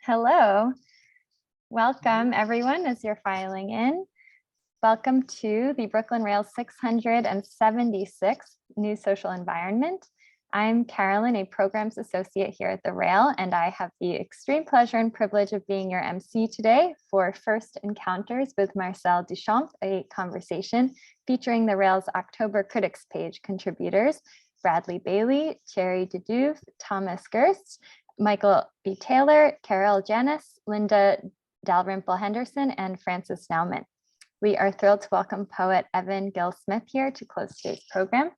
Hello, welcome everyone as you're filing in. Welcome to the Brooklyn Rail's 676th New Social Environment. I'm Carolyn, a programs associate here at the Rail, and I have the extreme pleasure and privilege of being your MC today for First Encounters with Marcel Duchamp, a conversation featuring the Rail's October Critics page contributors, Bradley Bailey, Thierry Duduve, Thomas Girst, Michael B. Taylor, Carroll Janis, Linda Dalrymple Henderson, and Francis Naumann. We are thrilled to welcome poet Evan Gill Smith here to close today's program.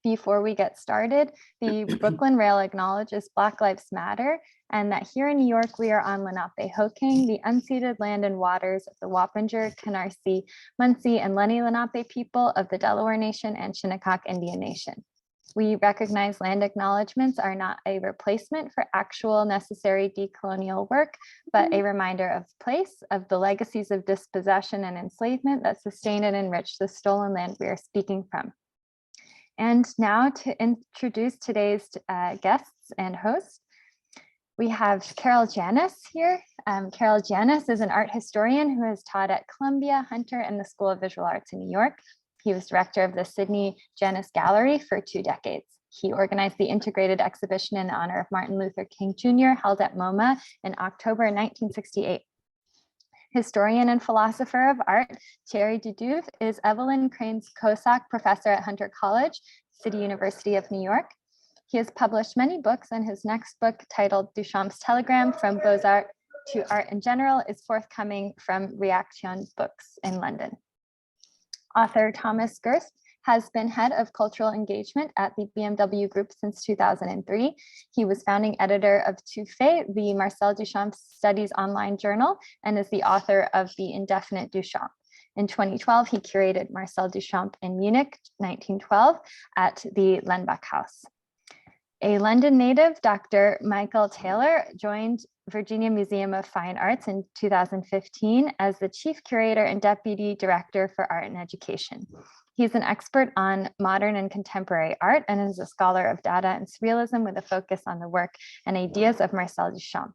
Before we get started, the Brooklyn Rail acknowledges Black Lives Matter and that here in New York, we are on Lenape-Hoking, the unceded land and waters of the Wappinger, Canarsie, Munsee, and Lenni Lenape people of the Delaware Nation and Shinnecock Indian Nation. We recognize land acknowledgements are not a replacement for actual necessary decolonial work, but a reminder of place, of the legacies of dispossession and enslavement that sustain and enrich the stolen land we are speaking from. And now to introduce today's guests and hosts, we have Carroll Janis here. Carroll Janis is an art historian who has taught at Columbia, Hunter, and the School of Visual Arts in New York. He was director of the Sidney Janis Gallery for 2 decades. He organized the integrated exhibition in honor of Martin Luther King Jr. held at MOMA in October 1968. Historian and philosopher of art, Thierry Duduve is Evelyn Crane's Kosak Professor at Hunter College, City University of New York. He has published many books, and his next book, titled Duchamp's Telegram from Beaux-Arts to Art in General, is forthcoming from Reaction Books in London. Author Thomas Girst has been head of cultural engagement at the BMW Group since 2003. He was founding editor of Tout-Fait, the Marcel Duchamp Studies online journal, and is the author of the Indefinite Duchamp. In 2012, he curated Marcel Duchamp in Munich, 1912, at the Lenbachhaus. A London native, Dr. Michael Taylor joined Virginia Museum of Fine Arts in 2015 as the chief curator and deputy director for art and education. He's an expert on modern and contemporary art and is a scholar of dada and surrealism with a focus on the work and ideas of Marcel Duchamp.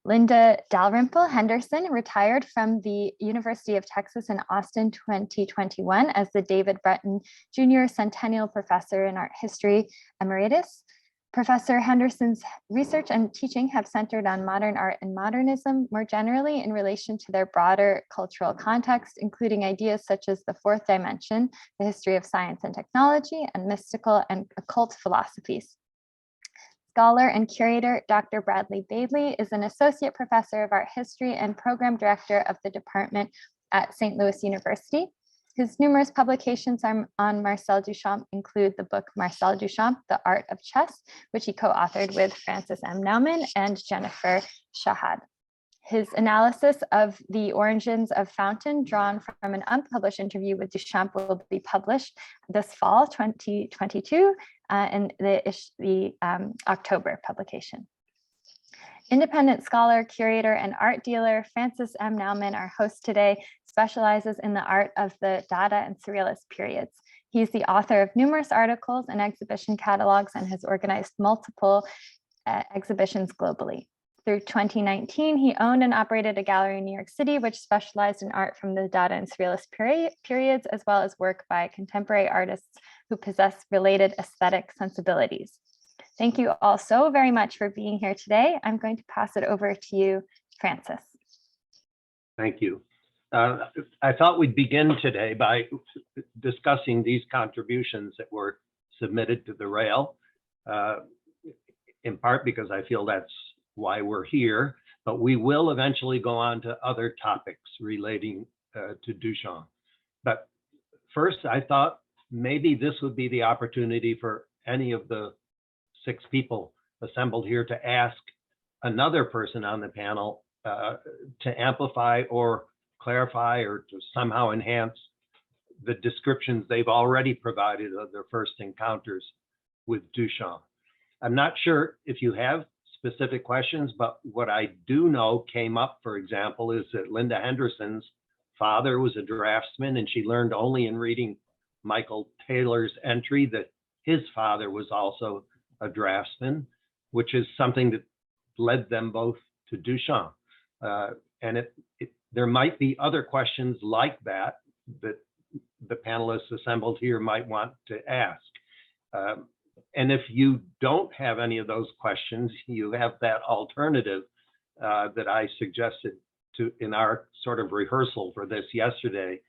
Linda Dalrymple Henderson retired from the University of Texas in Austin 2021 as the David Breton Jr. Centennial Professor in Art History Emeritus. Professor Henderson's research and teaching have centered on modern art and modernism more generally in relation to their broader cultural context, including ideas such as the fourth dimension, the history of science and technology, and mystical and occult philosophies. Scholar and curator Dr. Bradley Bailey is an associate professor of art history and program director of the department at St. Louis University. His numerous publications on Marcel Duchamp include the book Marcel Duchamp, The Art of Chess, which he co-authored with Francis M. Naumann and Jennifer Shahad. His analysis of the origins of Fountain, drawn from an unpublished interview with Duchamp, will be published this fall, 2022, in the October publication. Independent scholar, curator, and art dealer Francis M. Naumann, our host today, specializes in the art of the Dada and Surrealist periods. He's the author of numerous articles and exhibition catalogs and has organized multiple exhibitions globally. Through 2019, he owned and operated a gallery in New York City, which specialized in art from the Dada and Surrealist periods, as well as work by contemporary artists who possess related aesthetic sensibilities. Thank you all so very much for being here today. I'm going to pass it over to you, Francis. Thank you. I thought we'd begin today by discussing these contributions that were submitted to the Rail, in part because I feel that's why we're here, but we will eventually go on to other topics relating to Duchamp. But first, I thought maybe this would be the opportunity for any of the 6 people assembled here to ask another person on the panel to amplify or clarify or to somehow enhance the descriptions they've already provided of their first encounters with Duchamp. I'm not sure if you have specific questions, but what I do know came up, for example, is that Linda Henderson's father was a draftsman, and she learned only in reading Michael Taylor's entry that his father was also a draftsman, which is something that led them both to Duchamp. And there might be other questions like that that the panelists assembled here might want to ask. And if you don't have any of those questions, you have that alternative that I suggested in our sort of rehearsal for this yesterday,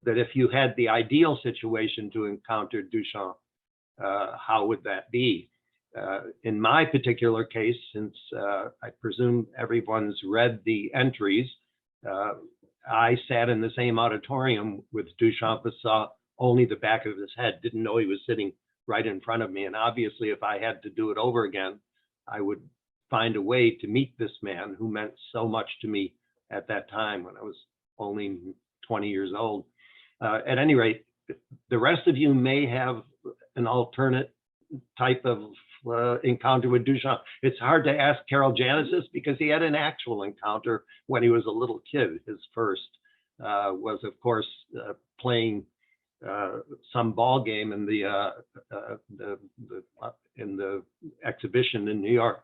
that if you had the ideal situation to encounter Duchamp, how would that be? In my particular case, since I presume everyone's read the entries, I sat in the same auditorium with Duchamp, but saw only the back of his head, didn't know he was sitting right in front of me. And obviously, if I had to do it over again, I would find a way to meet this man who meant so much to me at that time when I was only 20 years old. At any rate, the rest of you may have an alternate type of encounter with Duchamp. It's hard to ask Carroll Janis this because he had an actual encounter when he was a little kid. His first was, of course, playing some ball game in the exhibition in New York,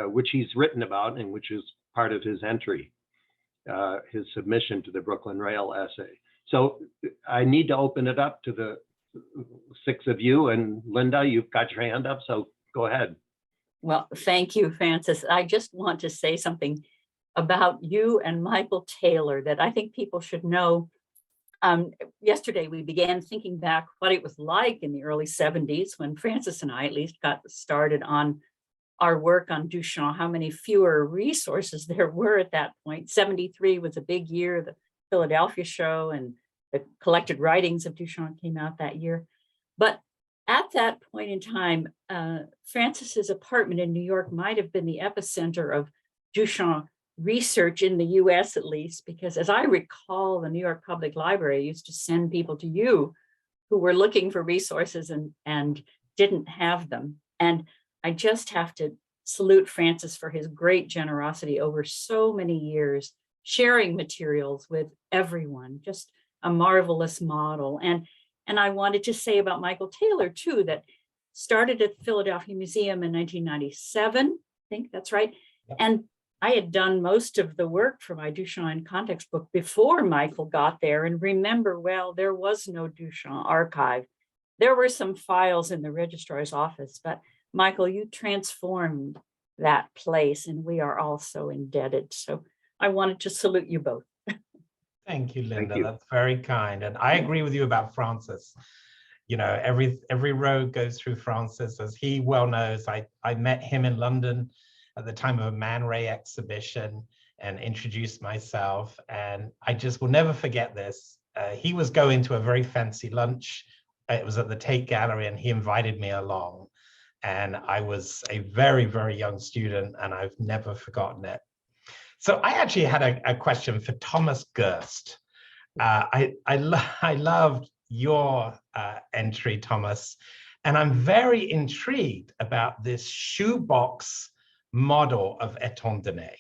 which he's written about and which is part of his entry, his submission to the Brooklyn Rail essay. So I need to open it up to the six of you, and Linda, you've got your hand up, so go ahead. Well, thank you, Francis. I just want to say something about you and Michael Taylor that I think people should know. Yesterday, we began thinking back what it was like in the early 70s when Francis and I at least got started on our work on Duchamp, how many fewer resources there were at that point. 73 was a big year, the Philadelphia show and the collected writings of Duchamp came out that year. But at that point in time, Francis's apartment in New York might have been the epicenter of Duchamp research in the US at least, because as I recall, the New York Public Library used to send people to you who were looking for resources and didn't have them. And I just have to salute Francis for his great generosity over so many years, sharing materials with everyone, just a marvelous model. And I wanted to say about Michael Taylor too, that started at the Philadelphia Museum in 1997, I think that's right. And I had done most of the work for my Duchamp in Context book before Michael got there. And remember, well, there was no Duchamp archive. There were some files in the registrar's office, but Michael, you transformed that place and we are all so indebted. So I wanted to salute you both. Thank you, Linda. Thank you. That's very kind. And I agree with you about Francis. You know, every road goes through Francis. As he well knows, I met him in London at the time of a Man Ray exhibition and introduced myself. And I just will never forget this. He was going to a very fancy lunch. It was at the Tate Gallery and he invited me along. And I was a very, very young student and I've never forgotten it. So I actually had a question for Thomas Girst. I loved your entry, Thomas, and I'm very intrigued about this shoebox model of étant donné,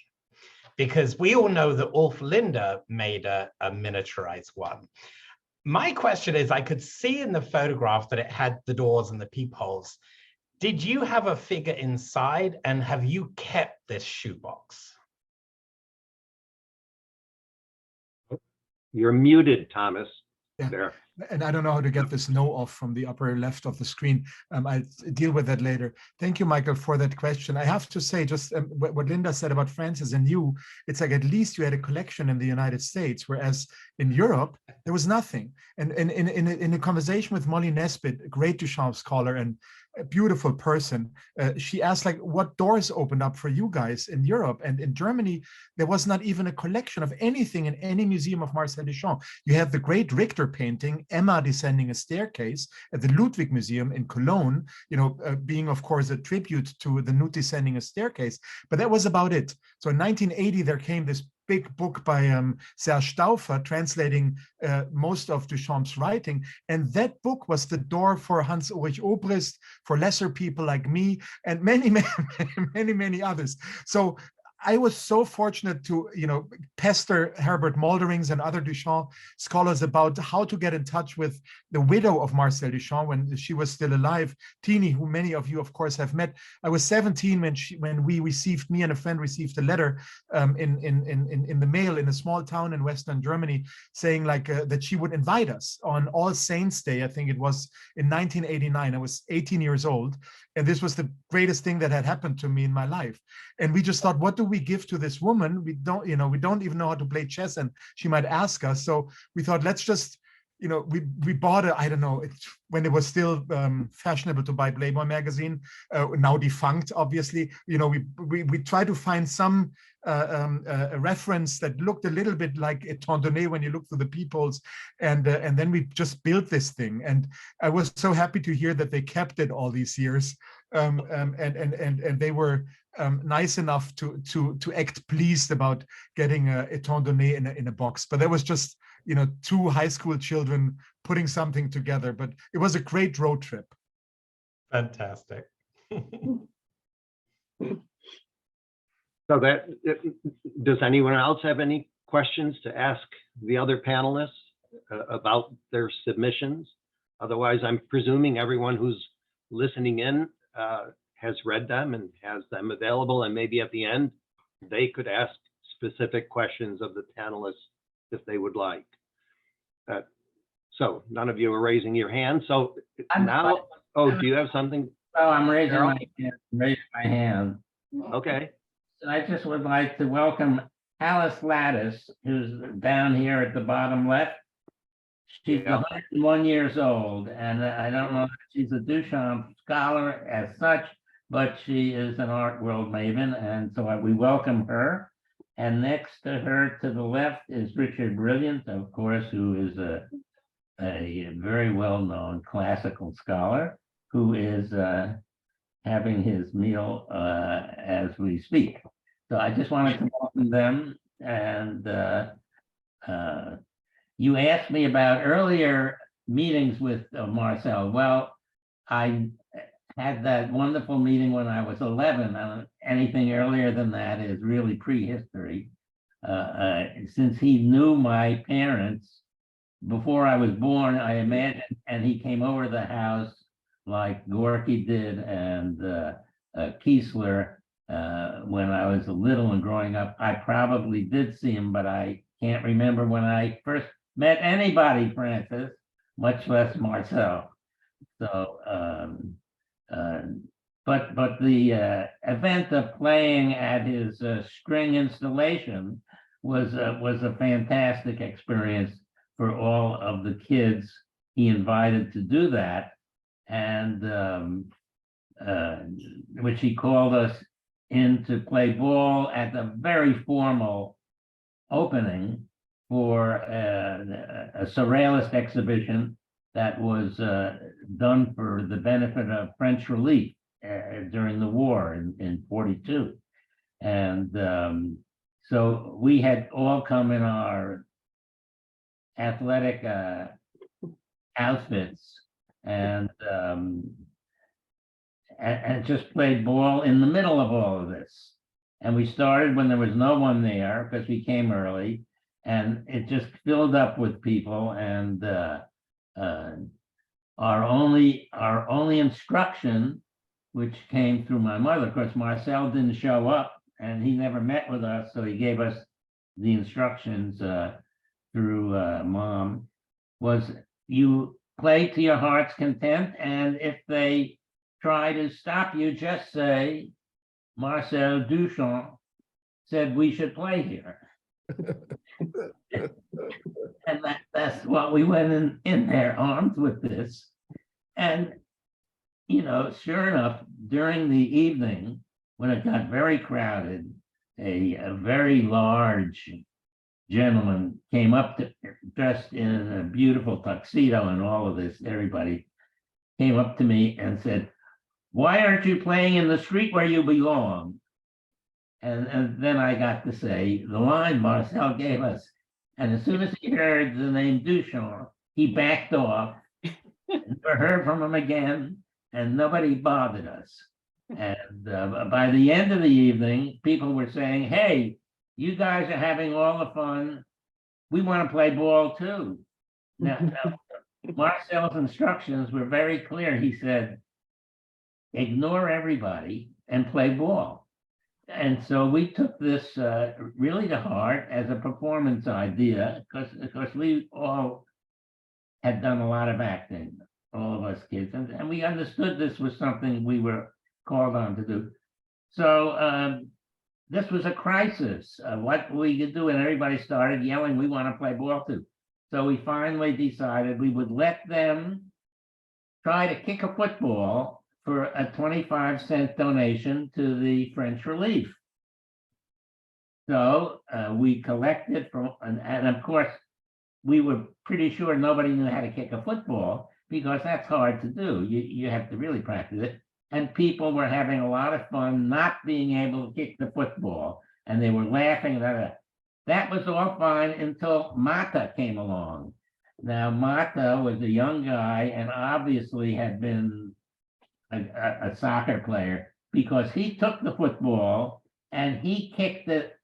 because we all know that Ulf Linde made a miniaturized one. My question is, I could see in the photograph that it had the doors and the peepholes. Did you have a figure inside, and have you kept this shoebox? You're muted, Thomas. Yeah. There. And I don't know how to get this no off from the upper left of the screen. I'll deal with that later. Thank you, Michael, for that question. I have to say, just what Linda said about Francis and you, it's like at least you had a collection in the United States, whereas in Europe, there was nothing. And in a conversation with Molly Nesbitt, a great Duchamp scholar and a beautiful person, she asked, like, what doors opened up for you guys in Europe? And in Germany, there was not even a collection of anything in any museum of Marcel Duchamp. You have the great Richter painting, Emma descending a staircase, at the Ludwig Museum in Cologne, being, of course, a tribute to the nude descending a staircase. But that was about it. So in 1980, there came this big book by Serge Stauffer translating most of Duchamp's writing. And that book was the door for Hans Ulrich Obrist, for lesser people like me, and many, many, many, many others. So I was so fortunate to, pester Herbert Molderings and other Duchamp scholars about how to get in touch with the widow of Marcel Duchamp when she was still alive, Tini, who many of you, of course, have met. I was 17 when me and a friend received a letter in the mail in a small town in Western Germany saying that she would invite us on All Saints Day. I think it was in 1989. I was 18 years old. And this was the greatest thing that had happened to me in my life. And we just thought, what do we give to this woman? We don't even know how to play chess, and she might ask us. So we thought, let's just, we bought I don't know, when it was still fashionable to buy Playboy magazine, now defunct, obviously. We try to find some a reference that looked a little bit like Étant donné when you look through the peoples, and then we just built this thing. And I was so happy to hear that they kept it all these years, and they were nice enough to act pleased about getting Étant donné in a box. But that was just two high school children putting something together. But it was a great road trip. Fantastic. So does anyone else have any questions to ask the other panelists about their submissions? Otherwise, I'm presuming everyone who's listening in has read them and has them available, and maybe at the end, they could ask specific questions of the panelists if they would like. So none of you are raising your hand. So now, do you have something? Oh, I'm raising Carroll? my hand. Okay. I just would like to welcome Alice Lattice, who's down here at the bottom left. She's 101 years old, and I don't know if she's a Duchamp scholar as such, but she is an art world maven, and so we welcome her. And next to her, to the left, is Richard Brilliant, of course, who is a very well-known classical scholar, who is having his meal as we speak. So I just wanted to welcome them. And you asked me about earlier meetings with Marcel. Well, I had that wonderful meeting when I was 11. Anything earlier than that is really prehistory. Since he knew my parents before I was born, I imagine, and he came over to the house like Gorky did and Kiesler when I was little and growing up. I probably did see him, but I can't remember when I first met anybody, Francis, much less Marcel. So, but the event of playing at his string installation was a fantastic experience for all of the kids he invited to do that, and which he called us in to play ball at the very formal opening for a surrealist exhibition that was done for the benefit of French relief during the war in 42. And so we had all come in our athletic outfits and just played ball in the middle of all of this. And we started when there was no one there because we came early, and it just filled up with people. And our only instruction, which came through my mother, of course, Marcel didn't show up and he never met with us, so he gave us the instructions through Mom, was you play to your heart's content, and if they try to stop you, just say Marcel Duchamp said we should play here. And that's what we went in there armed with this. And sure enough, during the evening, when it got very crowded, a very large gentleman came up to, dressed in a beautiful tuxedo and all of this, everybody came up to me and said, "Why aren't you playing in the street where you belong?" And then I got to say the line Marcel gave us. And as soon as he heard the name Duchamp, he backed off. Never heard from him again, and nobody bothered us. And by the end of the evening, people were saying, hey, you guys are having all the fun. We want to play ball too. Now, Marcel's instructions were very clear. He said, ignore everybody and play ball. And so we took this really to heart as a performance idea, because we all had done a lot of acting, all of us kids, and we understood this was something we were called on to do. So this was a crisis. What we could do, and everybody started yelling, we want to play ball too. So we finally decided we would let them try to kick a football for a 25-cent donation to the French Relief. So we collected from, and of course, we were pretty sure nobody knew how to kick a football, because that's hard to do. You have to really practice it. And people were having a lot of fun not being able to kick the football, and they were laughing about it. That was all fine until Mata came along. Now, Mata was a young guy and obviously had been a soccer player, because he took the football and he kicked it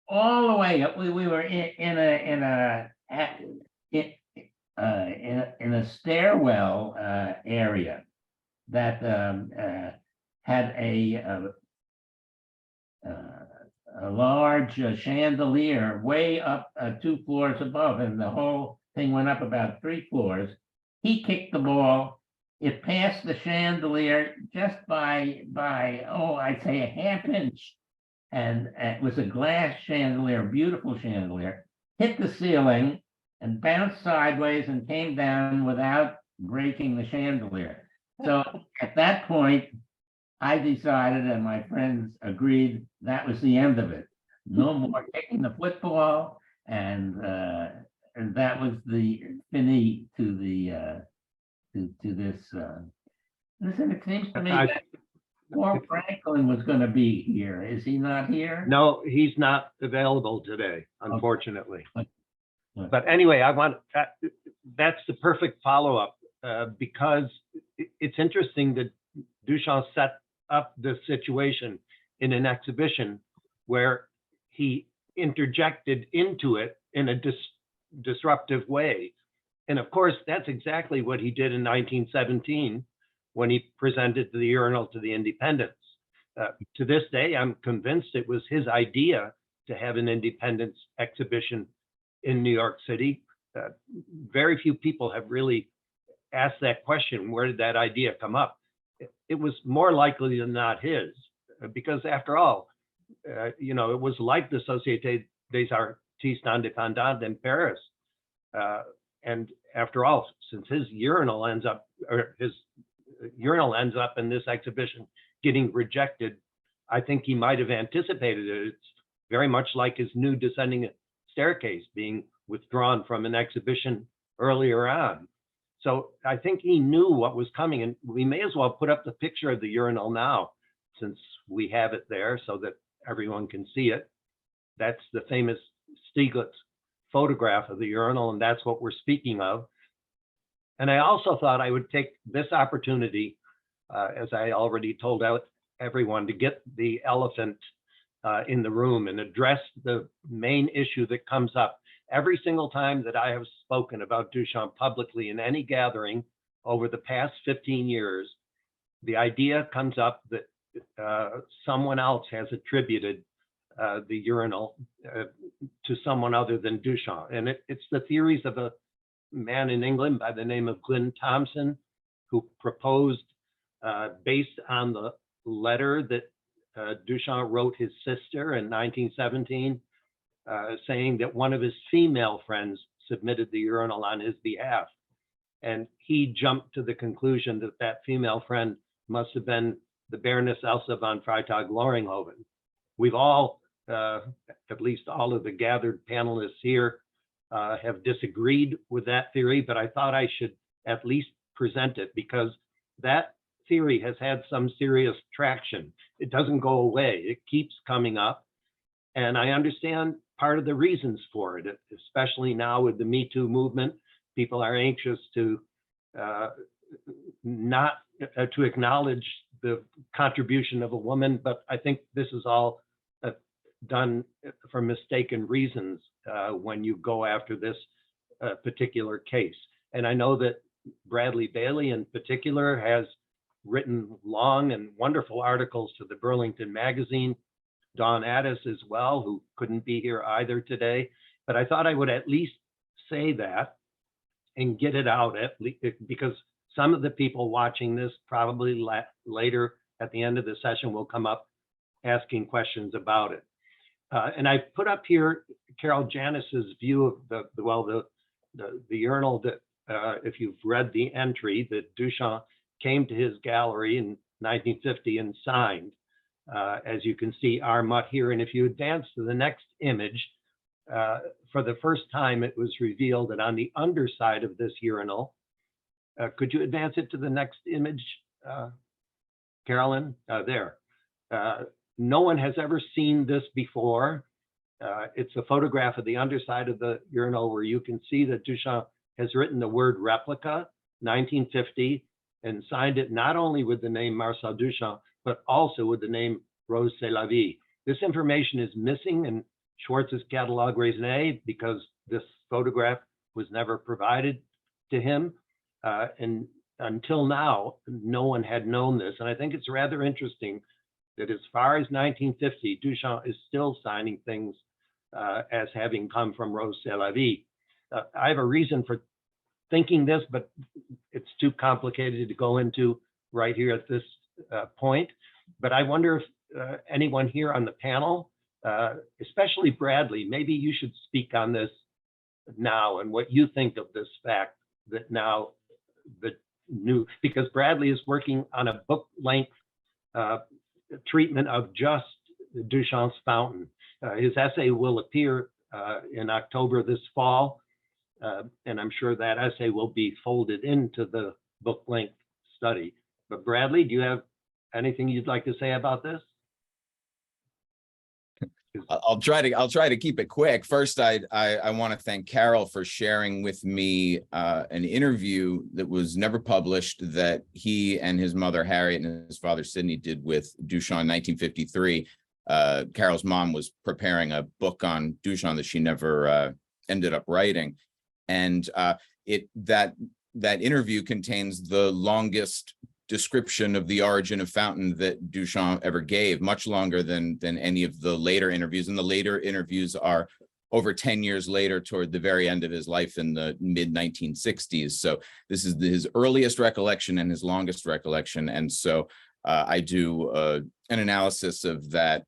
all the way up. We were in a stairwell area that had a large chandelier way up 2 floors above, and the whole thing went up about 3 floors. He kicked the ball. It passed the chandelier just by I'd say a ½ inch. And it was a glass chandelier, beautiful chandelier, hit the ceiling and bounced sideways and came down without breaking the chandelier. So at that point, I decided, and my friends agreed, that was the end of it. No more kicking the football, and that was the fini to the to this. Listen, it seems to me that Paul Franklin was going to be here. Is he not here? No, he's not available today, unfortunately. Okay. But anyway, that's the perfect follow-up, because it's interesting that Duchamp set up this situation in an exhibition where he interjected into it in a disruptive way. And of course, that's exactly what he did in 1917 when he presented the urinal to the Independents. To this day, I'm convinced it was his idea to have an Independence exhibition in New York City. Very few people have really asked that question, where did that idea come up? It was more likely than not his, because after all, it was like the Société des Artistes Indépendants in Paris. And after all, since his urinal ends up in this exhibition getting rejected, I think he might have anticipated it. It's very much like his new descending staircase being withdrawn from an exhibition earlier on. So I think he knew what was coming, and we may as well put up the picture of the urinal now, since we have it there so that everyone can see it. That's the famous Stieglitz photograph of the urinal, and that's what we're speaking of. And I also thought I would take this opportunity, as I already told everyone, to get the elephant in the room and address the main issue that comes up every single time that I have spoken about Duchamp publicly in any gathering over the past 15 years. The idea comes up that someone else has attributed the urinal to someone other than Duchamp. And it's the theories of a man in England by the name of Glyn Thompson, who proposed, based on the letter that Duchamp wrote his sister in 1917, saying that one of his female friends submitted the urinal on his behalf. And he jumped to the conclusion that that female friend must have been the Baroness Elsa von Freytag-Loringhoven. We've all, at least all of the gathered panelists here, have disagreed with that theory, but I thought I should at least present it, because that theory has had some serious traction. It doesn't go away. It keeps coming up. And I understand part of the reasons for it, especially now with the Me Too movement. People are anxious to not to acknowledge the contribution of a woman, but I think this is all done for mistaken reasons when you go after this particular case. And I know that Bradley Bailey in particular has written long and wonderful articles to the Burlington Magazine, Dawn Addis as well, who couldn't be here either today. But I thought I would at least say that and get it out because some of the people watching this probably later at the end of the session will come up asking questions about it. And I put up here Carroll Janis's view of the urinal that if you've read the entry, that Duchamp came to his gallery in 1950 and signed. As you can see, our mutt here. And if you advance to the next image, for the first time, it was revealed that on the underside of this urinal, could you advance it to the next image, Carolyn? There. No one has ever seen this before. It's a photograph of the underside of the urinal where you can see that Duchamp has written the word replica, 1950, and signed it not only with the name Marcel Duchamp, but also with the name Rrose Sélavy. This information is missing in Schwartz's catalog raisonné because this photograph was never provided to him. And until now, no one had known this. And I think it's rather interesting that as far as 1950, Duchamp is still signing things as having come from Rrose Sélavy. I have a reason for thinking this, but it's too complicated to go into right here at this point. But I wonder if anyone here on the panel, especially Bradley, maybe you should speak on this now and what you think of this fact that now the new, because Bradley is working on a book length treatment of just Duchamp's fountain. His essay will appear in October this fall, and I'm sure that essay will be folded into the book length study. But Bradley, do you have anything you'd like to say about this? I'll try to keep it quick. First, I want to thank Carroll for sharing with me an interview that was never published that he and his mother Harriet and his father Sidney did with Duchamp in 1953. Carroll's mom was preparing a book on Duchamp that she never ended up writing, and that interview contains the longest description of the origin of fountain that Duchamp ever gave, much longer than any of the later interviews. And the later interviews are over 10 years later, toward the very end of his life in the mid 1960s. So this is his earliest recollection and his longest recollection. And so I do an analysis of that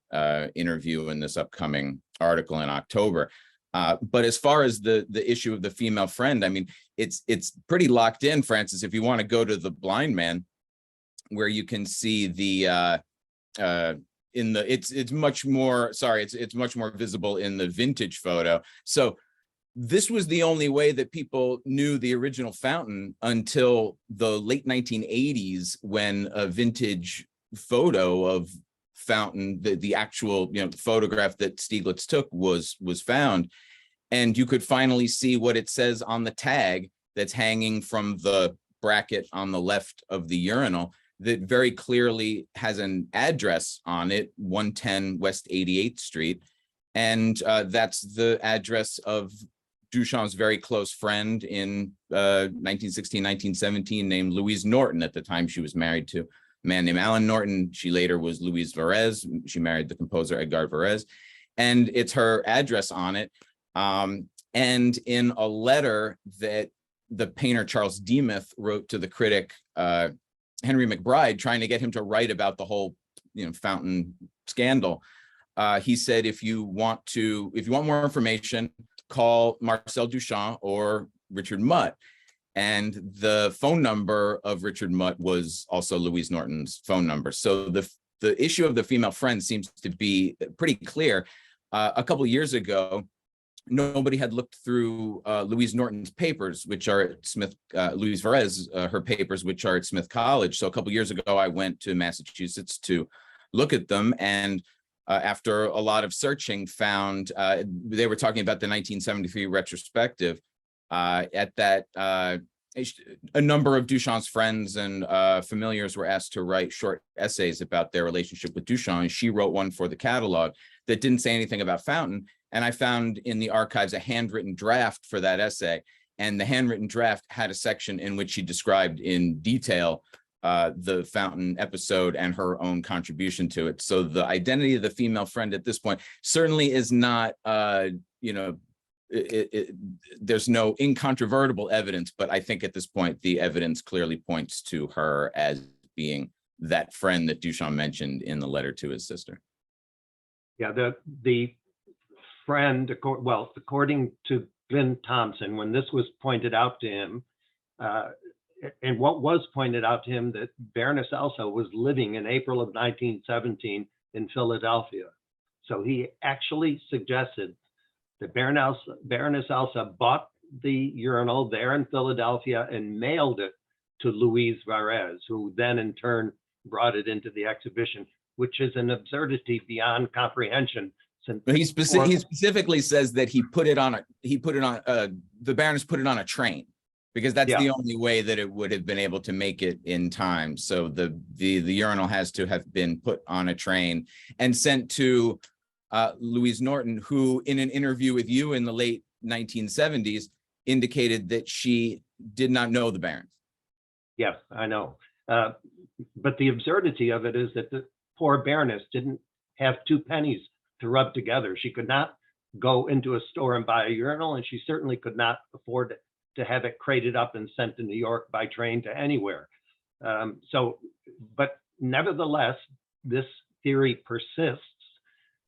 interview in this upcoming article in October. But as far as the issue of the female friend, I mean, it's pretty locked in, Francis. If you want to go to the blind man, where you can see the it's much more visible in the vintage photo. So this was the only way that people knew the original fountain until the late 1980s, when a vintage photo of fountain, the actual photograph that Stieglitz took was found, and you could finally see what it says on the tag that's hanging from the bracket on the left of the urinal, that very clearly has an address on it, 110 West 88th Street. And that's the address of Duchamp's very close friend in 1916, 1917, named Louise Norton. At the time, she was married to a man named Alan Norton. She later was Louise Varese. She married the composer Edgar Varese. And it's her address on it. And in a letter that the painter Charles Demuth wrote to the critic Henry McBride, trying to get him to write about the whole fountain scandal, he said, if you want more information, call Marcel Duchamp or Richard Mutt. And the phone number of Richard Mutt was also Louise Norton's phone number. So the issue of the female friend seems to be pretty clear. A couple of years ago, nobody had looked through Louise Norton's papers, which are at Smith, Louise Varese, her papers, which are at Smith College. So a couple of years ago, I went to Massachusetts to look at them. And after a lot of searching, found they were talking about the 1973 retrospective. At that a number of Duchamp's friends and familiars were asked to write short essays about their relationship with Duchamp, and she wrote one for the catalog that didn't say anything about Fountain. And I found in the archives a handwritten draft for that essay, and the handwritten draft had a section in which she described in detail the Fountain episode and her own contribution to it. So the identity of the female friend at this point certainly is not, there's no incontrovertible evidence, but I think at this point, the evidence clearly points to her as being that friend that Duchamp mentioned in the letter to his sister. Yeah, the friend, well, according to Glenn Thompson, when this was pointed out to him, and what was pointed out to him, that Baroness Elsa was living in April of 1917 in Philadelphia. So he actually suggested that Baroness Elsa bought the urinal there in Philadelphia and mailed it to Louise Varese, who then in turn brought it into the exhibition, which is an absurdity beyond comprehension. Since he specifically says that the Baroness put it on a train, because that's the only way that it would have been able to make it in time. So the urinal has to have been put on a train and sent to Louise Norton, who in an interview with you in the late 1970s indicated that she did not know the Baroness. Yes, I know. But the absurdity of it is that the poor Baroness didn't have 2 pennies to rub together. She could not go into a store and buy a urinal, and she certainly could not afford to have it crated up and sent to New York by train to anywhere. But nevertheless, this theory persists.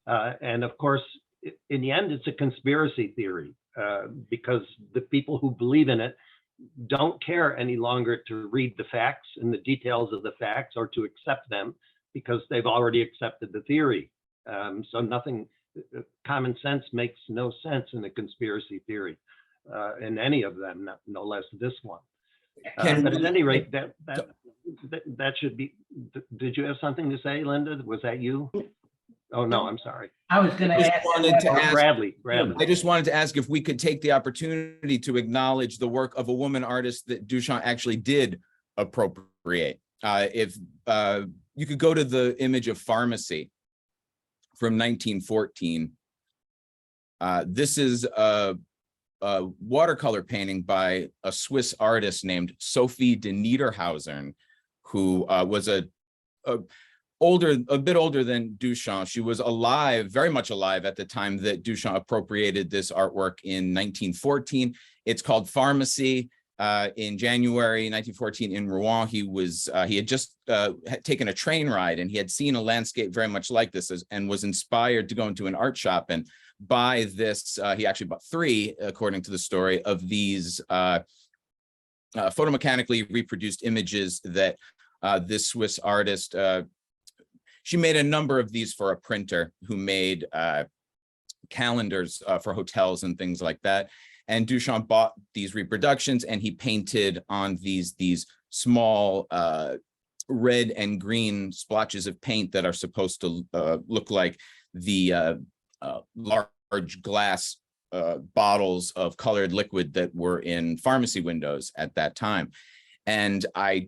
And of course, in the end, it's a conspiracy theory because the people who believe in it don't care any longer to read the facts and the details of the facts or to accept them, because they've already accepted the theory. So common sense makes no sense in a conspiracy theory, in any of them, no less this one. But at any rate, that should be. Did you have something to say, Linda? Was that you? Oh no, I'm sorry. I was going to ask Bradley. I just wanted to ask if we could take the opportunity to acknowledge the work of a woman artist that Duchamp actually did appropriate. If you could go to the image of Pharmacy from 1914. This is a watercolor painting by a Swiss artist named Sophie de Niederhausen, who was a bit older than Duchamp. She was alive, very much alive at the time that Duchamp appropriated this artwork in 1914. It's called Pharmacy. In January 1914 in Rouen, he had just taken a train ride, and he had seen a landscape very much like this and was inspired to go into an art shop and buy this. He actually bought 3, according to the story, of these photomechanically reproduced images that this Swiss artist, she made a number of these for a printer who made calendars for hotels and things like that. And Duchamp bought these reproductions, and he painted on these small red and green splotches of paint that are supposed to look like the large glass bottles of colored liquid that were in pharmacy windows at that time. And I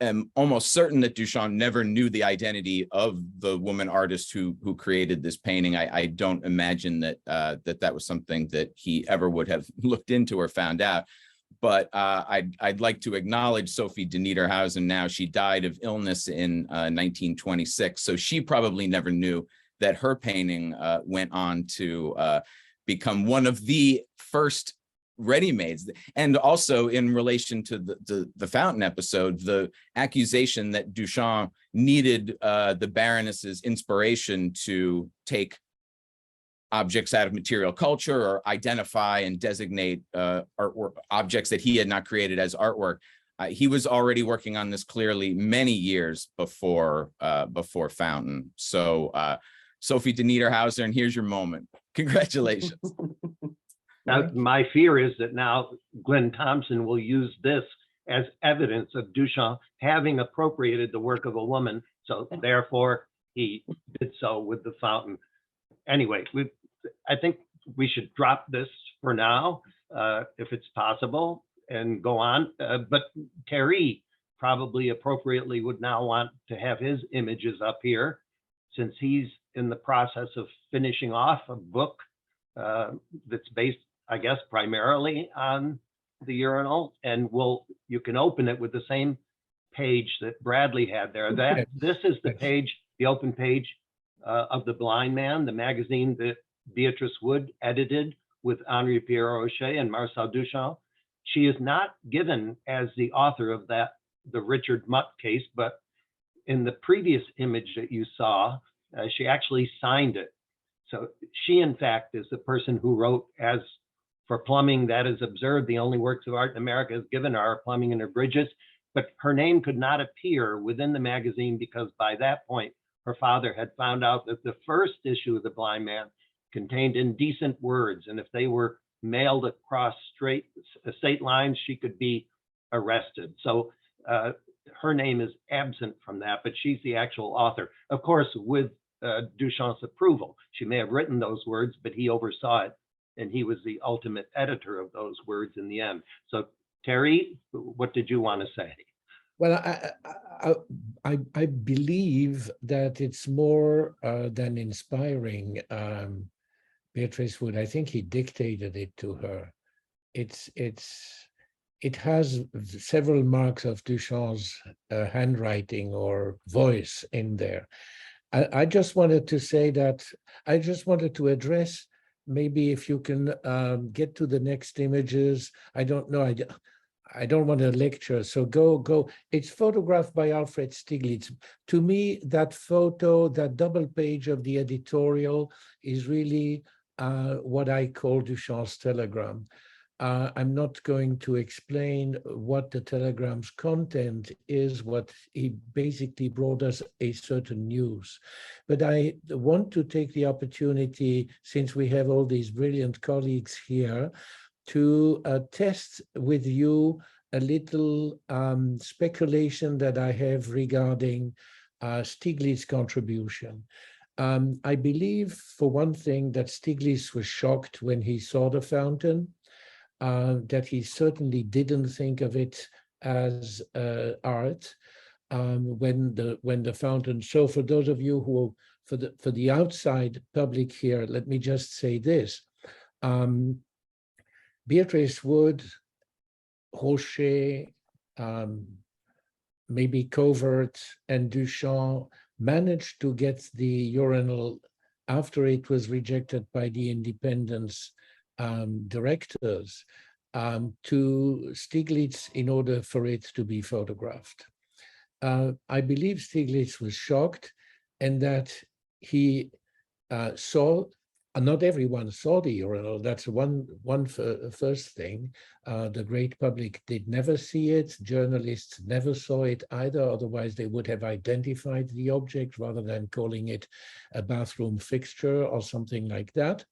am almost certain that Duchamp never knew the identity of the woman artist who created this painting. I don't imagine that that was something that he ever would have looked into or found out. But I'd like to acknowledge Sophie de Niederhausen now. She died of illness in 1926, so she probably never knew that her painting went on to become one of the first ready-mades. And also in relation to the Fountain episode, the accusation that Duchamp needed the Baroness's inspiration to take objects out of material culture or identify and designate artwork objects that he had not created as artwork. He was already working on this clearly many years before Fountain. So Sophie de Niederhausen, here's your moment. Congratulations. Now, my fear is that now Glenn Thompson will use this as evidence of Duchamp having appropriated the work of a woman. So therefore, he did so with the Fountain. Anyway, I think we should drop this for now, if it's possible. and go on. But Terry probably appropriately would now want to have his images up here, since he's in the process of finishing off a book that's based, I guess, primarily on the urinal, and you can open it with the same page that Bradley had there. This is the page, the open page of The Blind Man, the magazine that Beatrice Wood edited with Henri Pierre Rocher and Marcel Duchamp. She is not given as the author of the Richard Mutt case, but in the previous image that you saw, she actually signed it. So she, in fact, is the person who wrote, as for plumbing that is observed, the only works of art in America is given are plumbing and her bridges. But her name could not appear within the magazine because by that point, her father had found out that the first issue of The Blind Man contained indecent words. And if they were mailed across state lines, she could be arrested. So her name is absent from that, but she's the actual author. Of course, with Duchamp's approval. She may have written those words, but he oversaw it, and he was the ultimate editor of those words in the end. So Terry, what did you want to say? Well, I believe that it's more than inspiring Beatrice Wood. I think he dictated it to her. It has several marks of Duchamp's handwriting or voice in there. I just wanted to say that I just wanted to address, maybe if you can get to the next images. I don't know. I don't want to lecture, so go. It's photographed by Alfred Stieglitz. To me, that photo, that double page of the editorial is really what I call Duchamp's telegram. I'm not going to explain what the telegram's content is, what he basically brought us a certain news. But I want to take the opportunity, since we have all these brilliant colleagues here, to test with you a little speculation that I have regarding Stieglitz's contribution. I believe, for one thing, that Stieglitz was shocked when he saw the fountain, that he certainly didn't think of it as art when the fountain. So for those of you who, for the outside public here, let me just say this. Beatrice Wood, Rocher, maybe Covert, and Duchamp managed to get the urinal after it was rejected by the Independence directors to Stieglitz in order for it to be photographed. I believe Stieglitz was shocked, and that he saw. Not everyone saw the urinal. That's one first thing. The great public did never see it. Journalists never saw it either. Otherwise, they would have identified the object rather than calling it a bathroom fixture or something like that.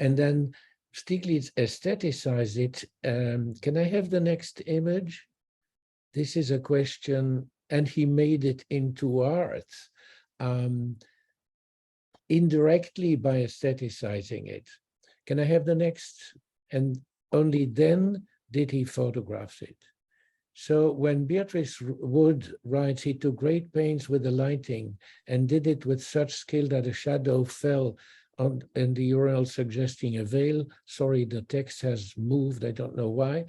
And then Stieglitz aestheticized it. Can I have the next image? This is a question, and he made it into art. Indirectly by aestheticizing it. Can I have the next? And only then did he photograph it. So when Beatrice Wood writes, he took great pains with the lighting and did it with such skill that a shadow fell in the urinal suggesting a veil. Sorry, the text has moved, I don't know why.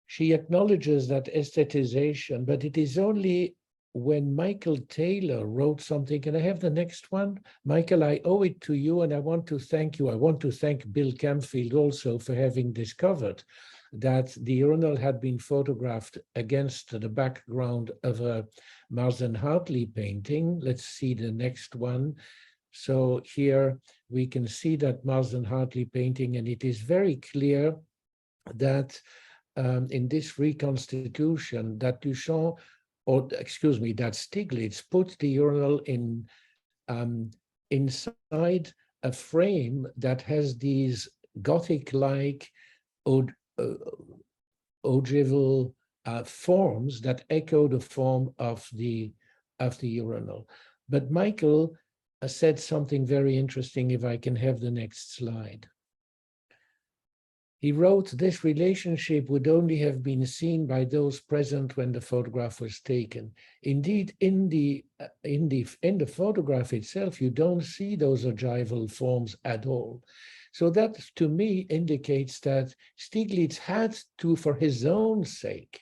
She acknowledges that aestheticization, but it is only when Michael Taylor wrote something. Can I have the next one? Michael, I owe it to you, and I want to thank you. I want to thank Bill Campfield also for having discovered that the urinal had been photographed against the background of a Marsden Hartley painting. Let's see the next one. So here we can see that Marsden Hartley painting, and it is very clear that in this reconstitution that Duchamp, or excuse me, that Stieglitz put the urinal in inside a frame that has these Gothic-like ogival forms that echo the form of the urinal. But Michael said something very interesting, if I can have the next slide. he wrote, this relationship would only have been seen by those present when the photograph was taken. Indeed, in the photograph itself, you don't see those ogival forms at all. So that, to me, indicates that Stieglitz had to, for his own sake,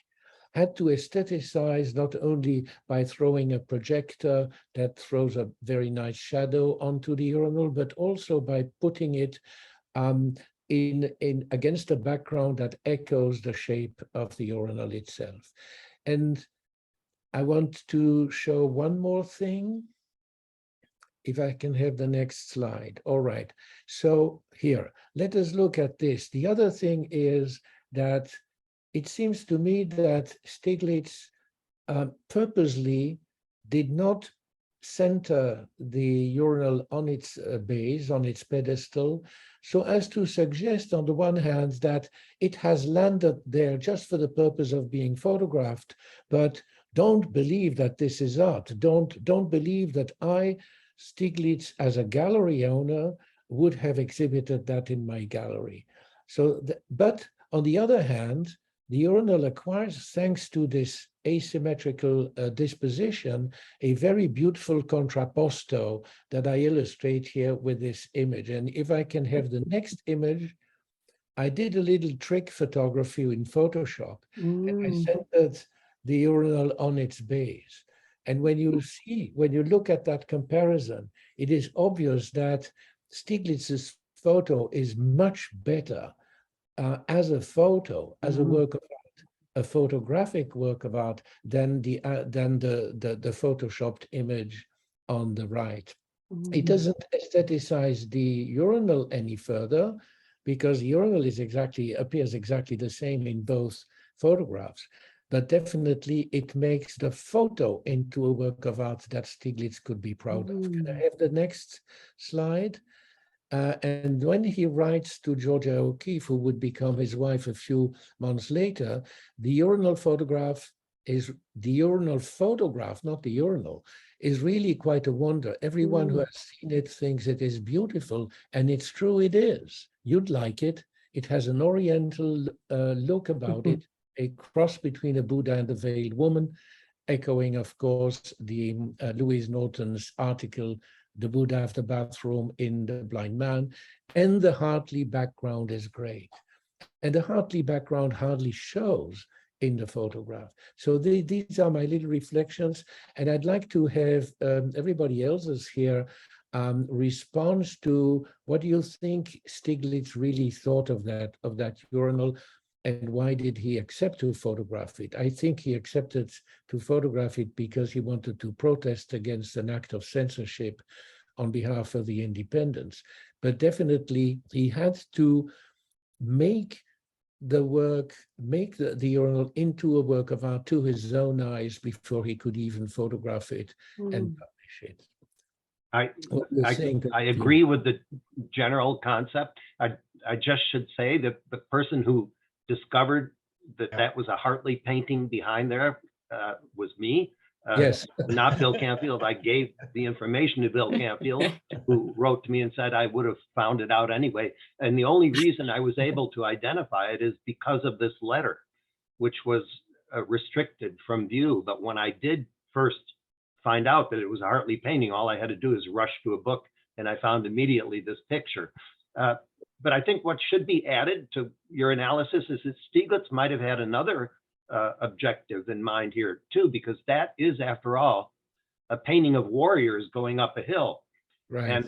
had to aestheticize not only by throwing a projector that throws a very nice shadow onto the urinal, but also by putting it in against a background that echoes the shape of the urinal itself. And I want to show one more thing. If I can have the next slide. All right. So here, let us look at this. The other thing is that it seems to me that Stieglitz purposely did not center the urinal on its base, on its pedestal, so as to suggest on the one hand that it has landed there just for the purpose of being photographed, but don't believe that this is art. Don't believe that I, Stieglitz, as a gallery owner, would have exhibited that in my gallery. So, but on the other hand, the urinal acquires, thanks to this asymmetrical disposition, a very beautiful contrapposto that I illustrate here with this image. And if I can have the next image, I did a little trick photography in Photoshop, and I centered the urinal on its base. And when you look at that comparison, it is obvious that Stieglitz's photo is much better as a photo, as a work of art, a photographic work of art, than the photoshopped image on the right. It doesn't aestheticize the urinal any further, because the urinal appears exactly the same in both photographs. But definitely it makes the photo into a work of art that Stieglitz could be proud of. Can I have the next slide? And when he writes to Georgia O'Keeffe, who would become his wife a few months later, the urinal photograph, not the urinal, is really quite a wonder. Everyone who has seen it thinks it is beautiful, and it's true, it is. You'd like it. It has an oriental look about it, a cross between a Buddha and a veiled woman, echoing, of course, the Louise Norton's article, The Buddha of the Bathroom in The Blind Man, and the Hartley background is great. And the Hartley background hardly shows in the photograph. So these are my little reflections, and I'd like to have everybody else's here response to what do you think Stieglitz really thought of that urinal, and why did he accept to photograph it? I think he accepted to photograph it because he wanted to protest against an act of censorship on behalf of the independents. But definitely he had to make the urinal into a work of art to his own eyes before he could even photograph it and publish it. I agree with the general concept. I just should say that the person who discovered that was a Hartley painting behind there was me. Yes. Not Bill Canfield. I gave the information to Bill Canfield, who wrote to me and said I would have found it out anyway. And the only reason I was able to identify it is because of this letter, which was restricted from view. But when I did first find out that it was a Hartley painting, all I had to do is rush to a book, and I found immediately this picture. But I think what should be added to your analysis is that Stieglitz might have had another objective in mind here too, because that is, after all, a painting of warriors going up a hill. Right.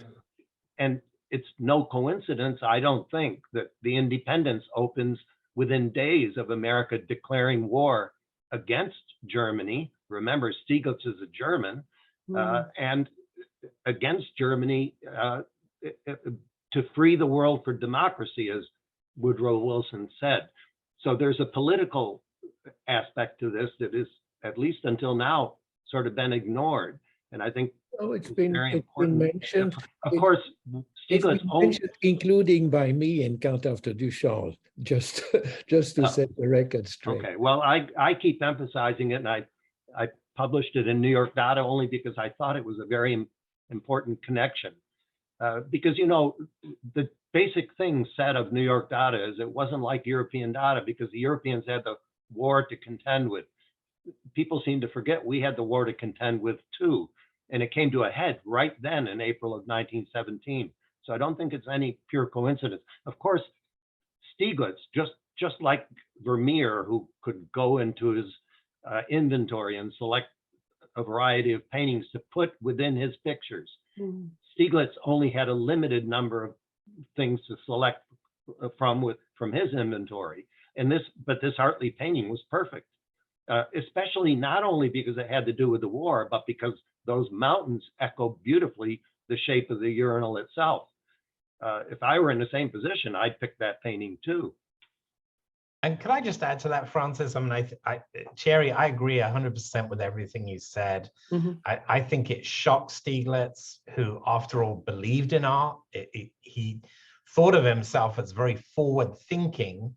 And it's no coincidence, I don't think, that the independence opens within days of America declaring war against Germany. Remember, Stieglitz is a German, and against Germany to free the world for democracy, as Woodrow Wilson said. So there's a political aspect to this that is, at least until now, sort of been ignored. And I think it's been very important. Mentioned. Of course, Stieglitz, including by me in Count After Duchamp, just to set the record straight. Okay, well, I keep emphasizing it, and I published it in New York Data only because I thought it was a very important connection. Because, you know, the basic thing said of New York Dada is it wasn't like European Dada because the Europeans had the war to contend with. People seem to forget we had the war to contend with too. And it came to a head right then in April of 1917. So I don't think it's any pure coincidence. Of course, Stieglitz, just like Vermeer, who could go into his inventory and select a variety of paintings to put within his pictures. Stieglitz only had a limited number of things to select from his inventory. And this Hartley painting was perfect, especially not only because it had to do with the war, but because those mountains echo beautifully the shape of the urinal itself. If I were in the same position, I'd pick that painting too. And can I just add to that, Francis? I mean, Cherry, I agree 100% with everything you said. I think it shocked Stieglitz, who, after all, believed in art. He thought of himself as very forward-thinking,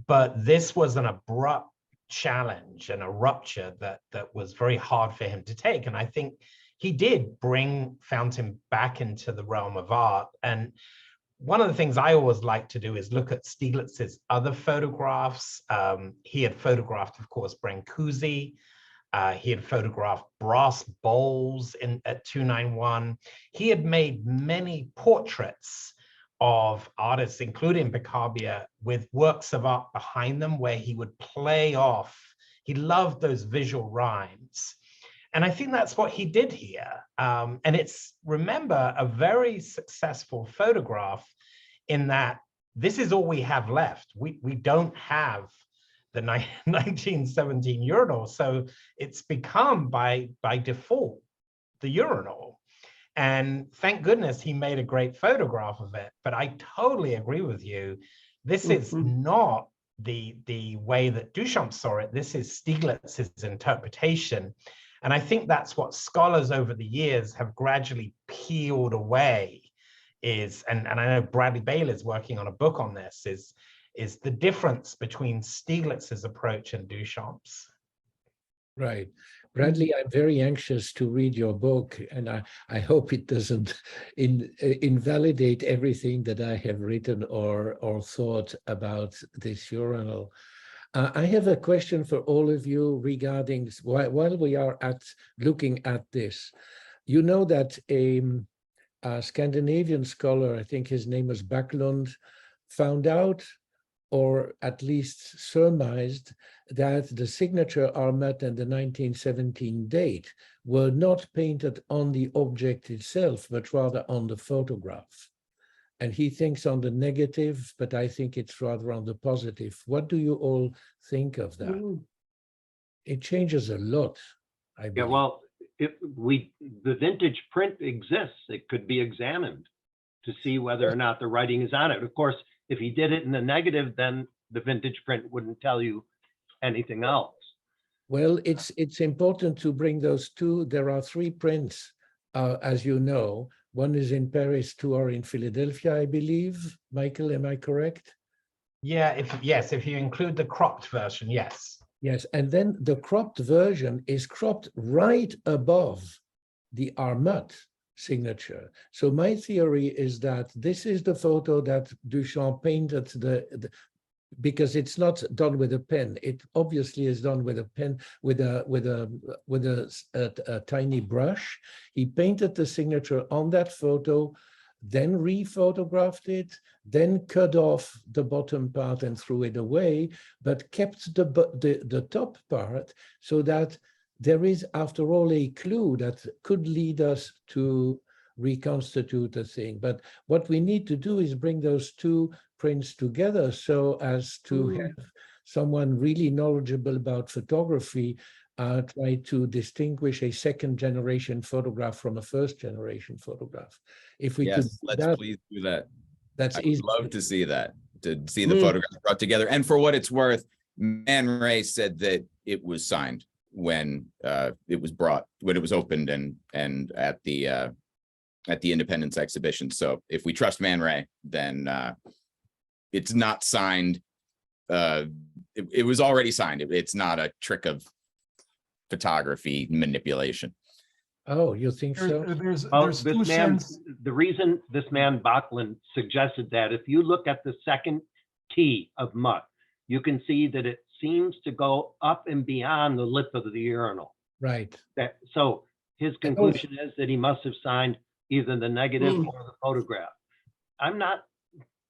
but this was an abrupt challenge and a rupture that was very hard for him to take. And I think he did bring fountain back into the realm of art. And one of the things I always like to do is look at Stieglitz's other photographs. He had photographed, of course, Brancusi. He had photographed brass bowls at 291. He had made many portraits of artists, including Picabia, with works of art behind them where he would play off. He loved those visual rhymes. And I think that's what he did here. And it's, remember, a very successful photograph in that this is all we have left. We don't have the 1917 urinal. So it's become by default the urinal. And thank goodness he made a great photograph of it. But I totally agree with you. This is not the way that Duchamp saw it. This is Stieglitz's interpretation. And I think that's what scholars over the years have gradually peeled away and I know Bradley Bale is working on a book on this, is the difference between Stieglitz's approach and Duchamp's. Right. Bradley, I'm very anxious to read your book, and I hope it doesn't invalidate everything that I have written or thought about this urinal. I have a question for all of you regarding, while we are looking at this, you know that a Scandinavian scholar, I think his name was Backlund, found out, or at least surmised, that the signature Armat and the 1917 date were not painted on the object itself, but rather on the photograph. And he thinks on the negative, but I think it's rather on the positive. What do you all think of that? It changes a lot, I believe. Yeah, well, the vintage print exists. It could be examined to see whether or not the writing is on it. Of course, if he did it in the negative, then the vintage print wouldn't tell you anything else. Well, it's important to bring those two. There are three prints, as you know. One is in Paris, two are in Philadelphia, I believe. Michael, am I correct? Yeah, if you include the cropped version, yes. Yes, and then the cropped version is cropped right above the Armat signature. So my theory is that this is the photo that Duchamp painted because it's not done with a pen. It obviously is done with a pen, with a tiny brush. He painted the signature on that photo, then rephotographed it, then cut off the bottom part and threw it away, but kept the top part so that there is, after all, a clue that could lead us to reconstitute the thing. But what we need to do is bring those two prints together so as to have someone really knowledgeable about photography try to distinguish a second generation photograph from a first generation photograph. If we could, let's please do that. That's I'd easy. love to see that, to see the photographs brought together. And for what it's worth, Man Ray said that it was signed when it was brought, when it was opened and at the Independence exhibition. So if we trust Man Ray, then it's not signed. It was already signed. It's not a trick of photography manipulation. Oh, you think so? Well, There's this two man, cents. the reason this man Bachland suggested that, if you look at the second T of mutt, you can see that it seems to go up and beyond the lip of the urinal. Right. So his conclusion is that he must have signed either the negative or the photograph. I'm not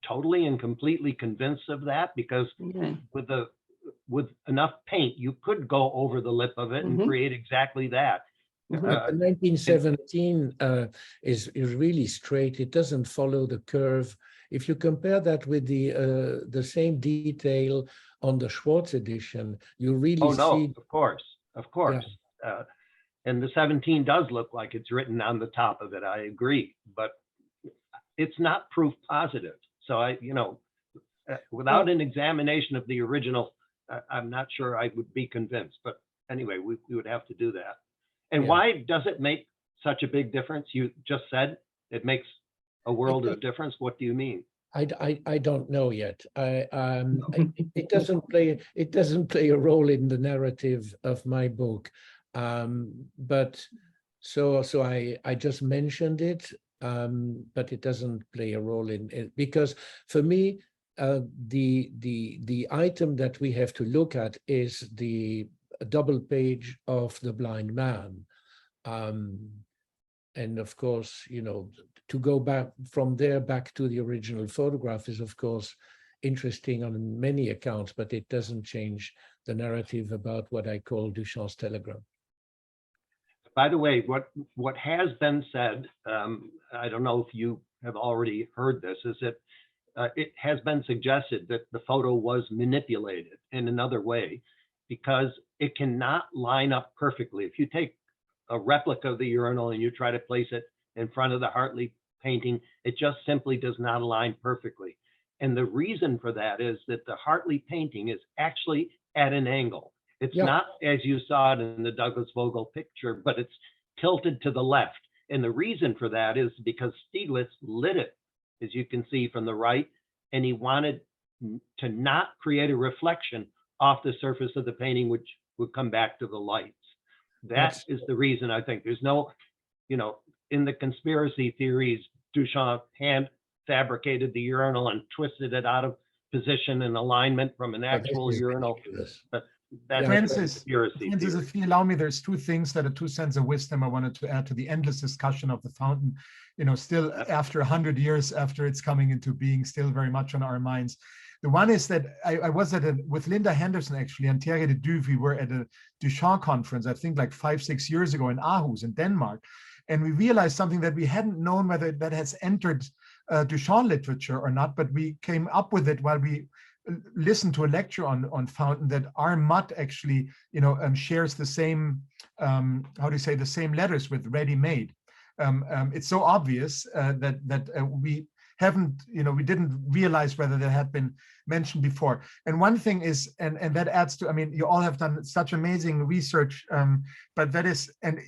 totally and completely convinced of that, because Okay. with enough paint, you could go over the lip of it and create exactly that. But the 1917 is really straight. It doesn't follow the curve. If you compare that with the same detail on the Schwartz edition, you really Oh, no, see. of course. And the 17 does look like it's written on the top of it. I agree, but it's not proof positive. So without an examination of the original, I'm not sure I would be convinced. But anyway, we would have to do that. And why does it make such a big difference? You just said it makes a world of difference. What do you mean? I don't know yet. It doesn't play a role in the narrative of my book, but so I just mentioned it, but it doesn't play a role in it, because for me the item that we have to look at is the double page of the blind man, and of course, to go back from there back to the original photograph is of course interesting on many accounts, but it doesn't change the narrative about what I call Duchamp's telegram. By the way, what has been said, I don't know if you have already heard this, is that it has been suggested that the photo was manipulated in another way, because it cannot line up perfectly. If you take a replica of the urinal and you try to place it in front of the Hartley painting, it just simply does not align perfectly. And the reason for that is that the Hartley painting is actually at an angle. It's not as you saw it in the Douglas Vogel picture, but it's tilted to the left. And the reason for that is because Stieglitz lit it, as you can see from the right, and he wanted to not create a reflection off the surface of the painting, which would come back to the lights. That is the reason. I think there's no, in the conspiracy theories, Duchamp hand fabricated the urinal and twisted it out of position and alignment from an actual urinal. But that's Francis, if you allow me, there's two things that are 2 cents of wisdom I wanted to add to the endless discussion of the fountain. Still after 100 years after it's coming into being, still very much on our minds. The one is that I was with Linda Henderson, actually, and Thierry de Duve. We were at a Duchamp conference, I think like 5-6 years ago in Aarhus in Denmark. And we realized something that we hadn't known whether that has entered Duchamp literature or not, but we came up with it while we listened to a lecture on fountain, that our mutt actually, shares the same, the same letters with ready-made. It's so obvious that we haven't, we didn't realize whether that had been mentioned before. And one thing is, and that adds to, you all have done such amazing research, but that is, and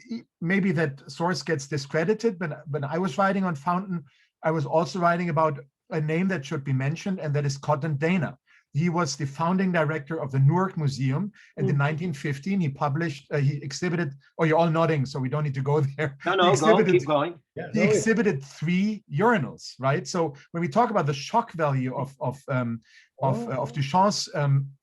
maybe that source gets discredited, but when I was writing on fountain, I was also writing about a name that should be mentioned, and that is Cotton Dana. He was the founding director of the Newark Museum. And in 1915, he published, he exhibited, oh, you're all nodding, so we don't need to go there. No, keep going. He exhibited 3 urinals, right? So when we talk about the shock value of Duchamp's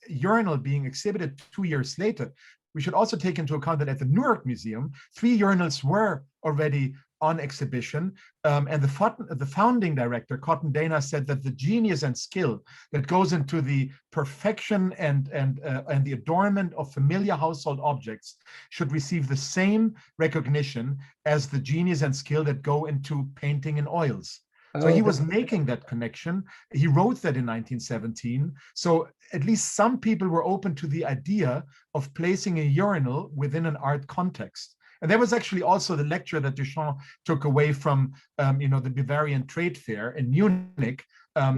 urinal being exhibited 2 years later, we should also take into account that at the Newark Museum, 3 urinals were already on exhibition, and the founding director, Cotton Dana, said that the genius and skill that goes into the perfection and the adornment of familiar household objects should receive the same recognition as the genius and skill that go into painting in oils. So he was making that connection. He wrote that in 1917. So at least some people were open to the idea of placing a urinal within an art context. And that was actually also the lecture that Duchamp took away from, the Bavarian Trade Fair in Munich,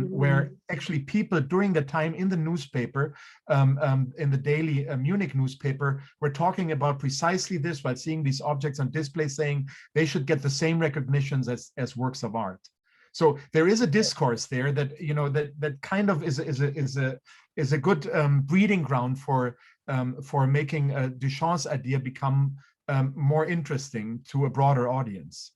where actually people during the time in the newspaper, in the daily Munich newspaper, were talking about precisely this while seeing these objects on display, saying they should get the same recognitions as works of art. So there is a discourse there that that kind of is a good breeding ground for making Duchamp's idea become more interesting to a broader audience?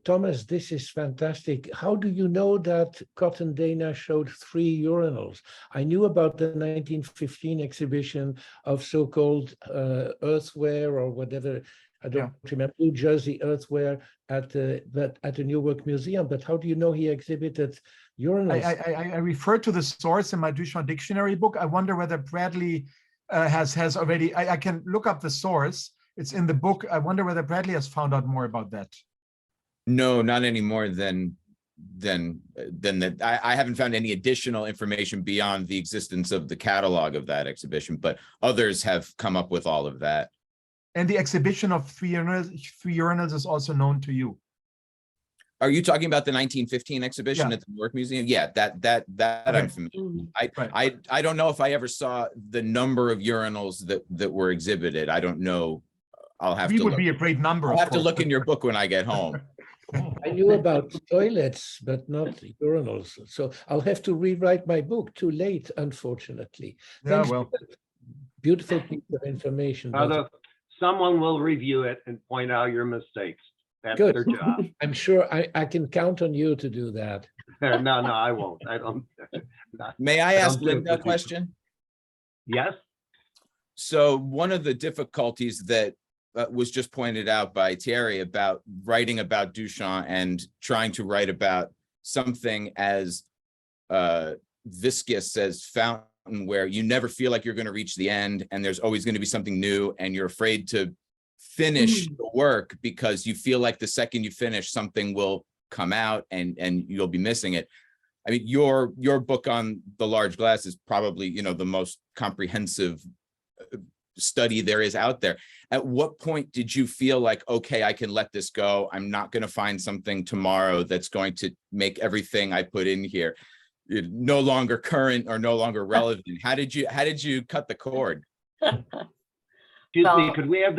Thomas, this is fantastic. How do you know that Cotton Dana showed 3 urinals? I knew about the 1915 exhibition of so-called earthware or whatever. I don't remember, New Jersey earthware at the Newark Museum. But how do you know he exhibited urinals? I refer to the source in my Duchamp dictionary book. I wonder whether Bradley has already. I can look up the source. It's in the book. I wonder whether Bradley has found out more about that. No, not any more than that. I haven't found any additional information beyond the existence of the catalog of that exhibition, but others have come up with all of that. And the exhibition of three urinals is also known to you. Are you talking about the 1915 exhibition at the Newark Museum? Yeah, that I'm familiar. I don't know if I ever saw the number of urinals that were exhibited. I don't know. I'll have to would be a great number. I'll have to look in your book when I get home. I knew about toilets, but not urinals. So I'll have to rewrite my book. Too late, unfortunately. Yeah, well, beautiful piece of information. Someone will review it and point out your mistakes. That's Good. their job. I'm sure I can count on you to do that. No, I won't. I don't. May I ask Linda a question? Yes. So one of the difficulties that was just pointed out by Thierry about writing about Duchamp and trying to write about something as viscous as Fountain, where you never feel like you're going to reach the end and there's always going to be something new and you're afraid to finish the work because you feel like the second you finish, something will come out and you'll be missing it. I mean, your book on the large glass is probably, the most comprehensive study there is out there. At what point did you feel like, okay, I can let this go? I'm not going to find something tomorrow that's going to make everything I put in here no longer current or no longer relevant? How did you cut the cord? Excuse me, could we have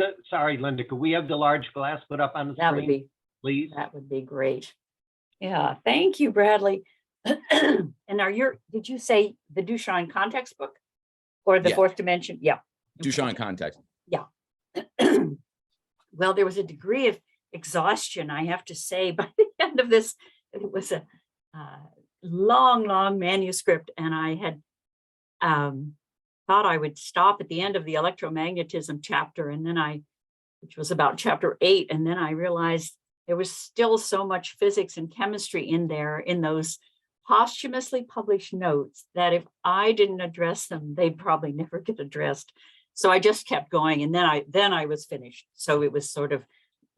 Linda, could we have the large glass put up on the screen, please? That would be great. Yeah, thank you, Bradley. And did you say the Duchamp context book or the fourth dimension? Yeah. Duchamp context. Yeah. Well, there was a degree of exhaustion, I have to say, by the end of this. It was a long manuscript, and I had thought I would stop at the end of the electromagnetism chapter, and then which was about chapter 8, and then I realized there was still so much physics and chemistry in there in those posthumously published notes that if I didn't address them, they'd probably never get addressed. So I just kept going, and then I was finished. So it was sort of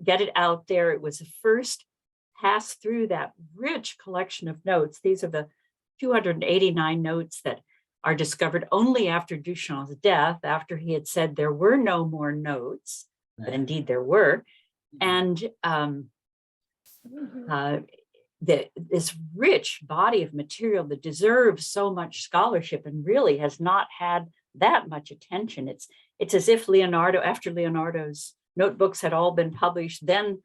get it out there. It was the first pass through that rich collection of notes. These are the 289 notes that are discovered only after Duchamp's death, after he had said there were no more notes, but indeed there were. And this rich body of material that deserves so much scholarship and really has not had that much attention. It's as if after Leonardo's notebooks had all been published, then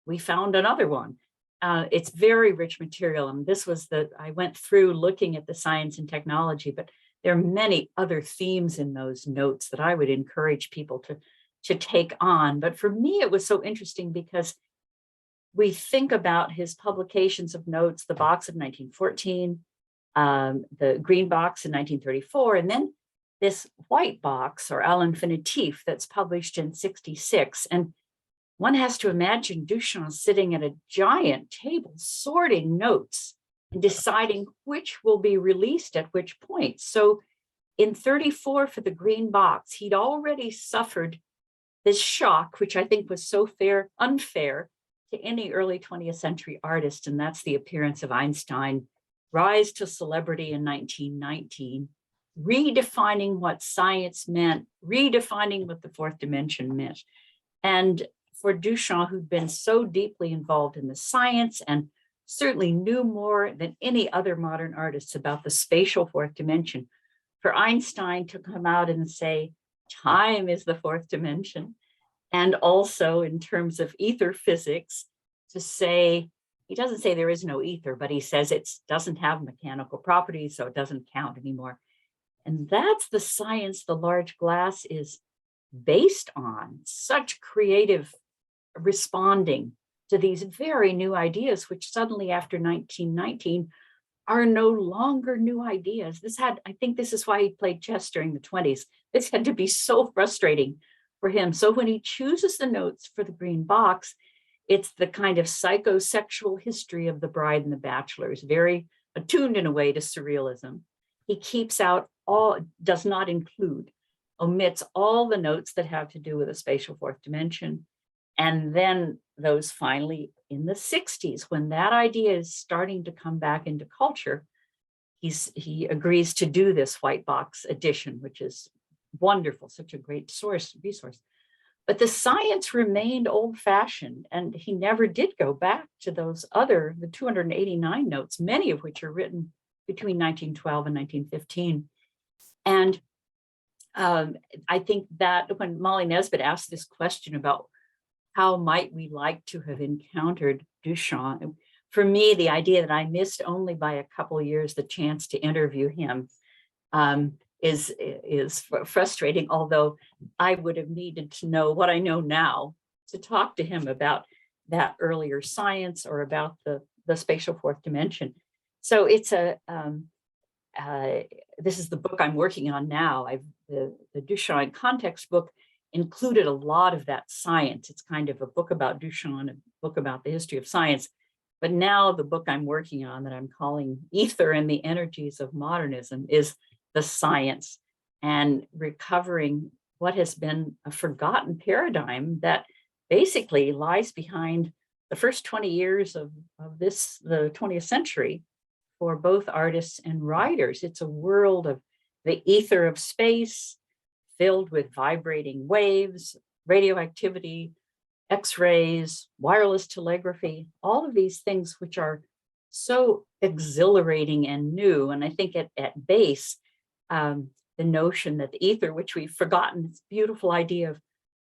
we found another one. It's very rich material. And this was I went through looking at the science and technology, but there are many other themes in those notes that I would encourage people to take on. But for me, it was so interesting because we think about his publications of notes, the box of 1914, the green box in 1934, and then this white box or à l'infinitif that's published in 1966. And one has to imagine Duchamp sitting at a giant table, sorting notes and deciding which will be released at which point. So in 1934 for the green box, he'd already suffered this shock, which I think was so unfair to any early 20th century artist, and that's the appearance of Einstein, rise to celebrity in 1919, redefining what science meant, redefining what the fourth dimension meant. And for Duchamp, who'd been so deeply involved in the science and certainly knew more than any other modern artists about the spatial fourth dimension, for Einstein to come out and say, time is the fourth dimension, and also in terms of ether physics, to say, he doesn't say there is no ether, but he says it doesn't have mechanical properties, so it doesn't count anymore. And that's the science the large glass is based on such creative responding to these very new ideas, which suddenly after 1919 are no longer new ideas. I think this is why he played chess during the 20s. This had to be so frustrating for him. So when he chooses the notes for the green box, it's the kind of psychosexual history of the bride and the bachelors, very attuned in a way to surrealism. He keeps out does not include, omits all the notes that have to do with a spatial fourth dimension. And then those finally in the 60s, when that idea is starting to come back into culture, he agrees to do this white box edition, which is wonderful, such a great resource. But the science remained old-fashioned, and he never did go back to the 289 notes, many of which are written between 1912 and 1915. And I think that when Molly Nesbitt asked this question about how might we like to have encountered Duchamp, for me, the idea that I missed only by a couple of years the chance to interview him is frustrating, although I would have needed to know what I know now to talk to him about that earlier science or about the spatial fourth dimension. So it's this is the book I'm working on now. The Duchamp in Context book included a lot of that science. It's kind of a book about Duchamp, a book about the history of science. But now the book I'm working on that I'm calling Ether and the Energies of Modernism is the science and recovering what has been a forgotten paradigm that basically lies behind the first 20 years of the 20th century for both artists and writers. It's a world of the ether of space filled with vibrating waves, radioactivity, X-rays, wireless telegraphy, all of these things which are so exhilarating and new. And I think at base, the notion that the ether, which we've forgotten, this beautiful idea of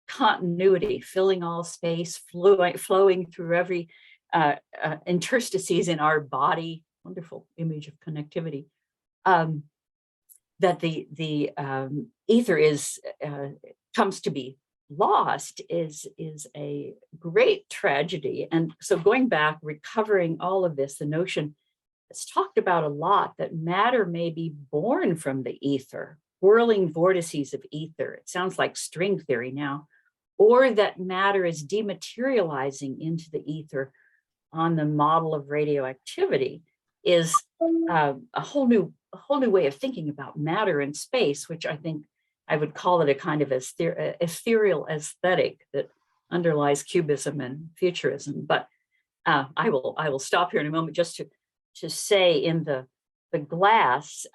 continuity, filling all space, flowing through every interstices in our body, wonderful image of connectivity, that the ether comes to be lost is a great tragedy. And so going back, recovering all of this, the notion it's talked about a lot that matter may be born from the ether, whirling vortices of ether. It sounds like string theory now, or that matter is dematerializing into the ether on the model of radioactivity is a whole new way of thinking about matter and space, which I think I would call it a kind of ethereal aesthetic that underlies cubism and futurism. But I will stop here in a moment just to say in the glass,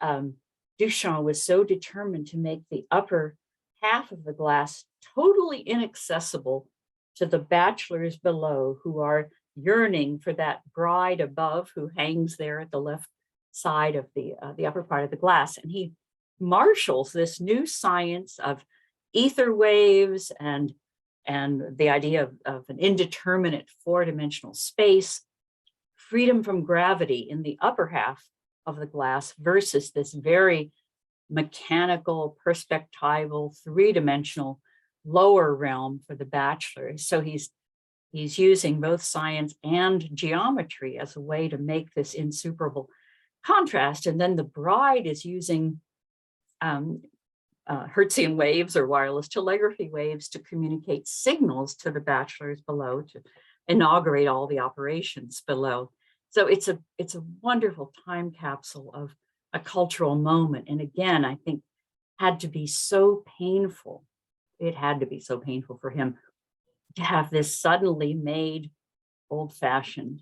Duchamp was so determined to make the upper half of the glass totally inaccessible to the bachelors below who are yearning for that bride above who hangs there at the left side of the upper part of the glass. And he marshals this new science of ether waves and the idea of an indeterminate four-dimensional space, freedom from gravity in the upper half of the glass versus this very mechanical, perspectival, three-dimensional lower realm for the bachelors. So he's using both science and geometry as a way to make this insuperable contrast. And then the bride is using Hertzian waves or wireless telegraphy waves to communicate signals to the bachelors below to inaugurate all the operations below. So it's a wonderful time capsule of a cultural moment. And again, I think had to be so painful. It had to be so painful for him to have this suddenly made old-fashioned.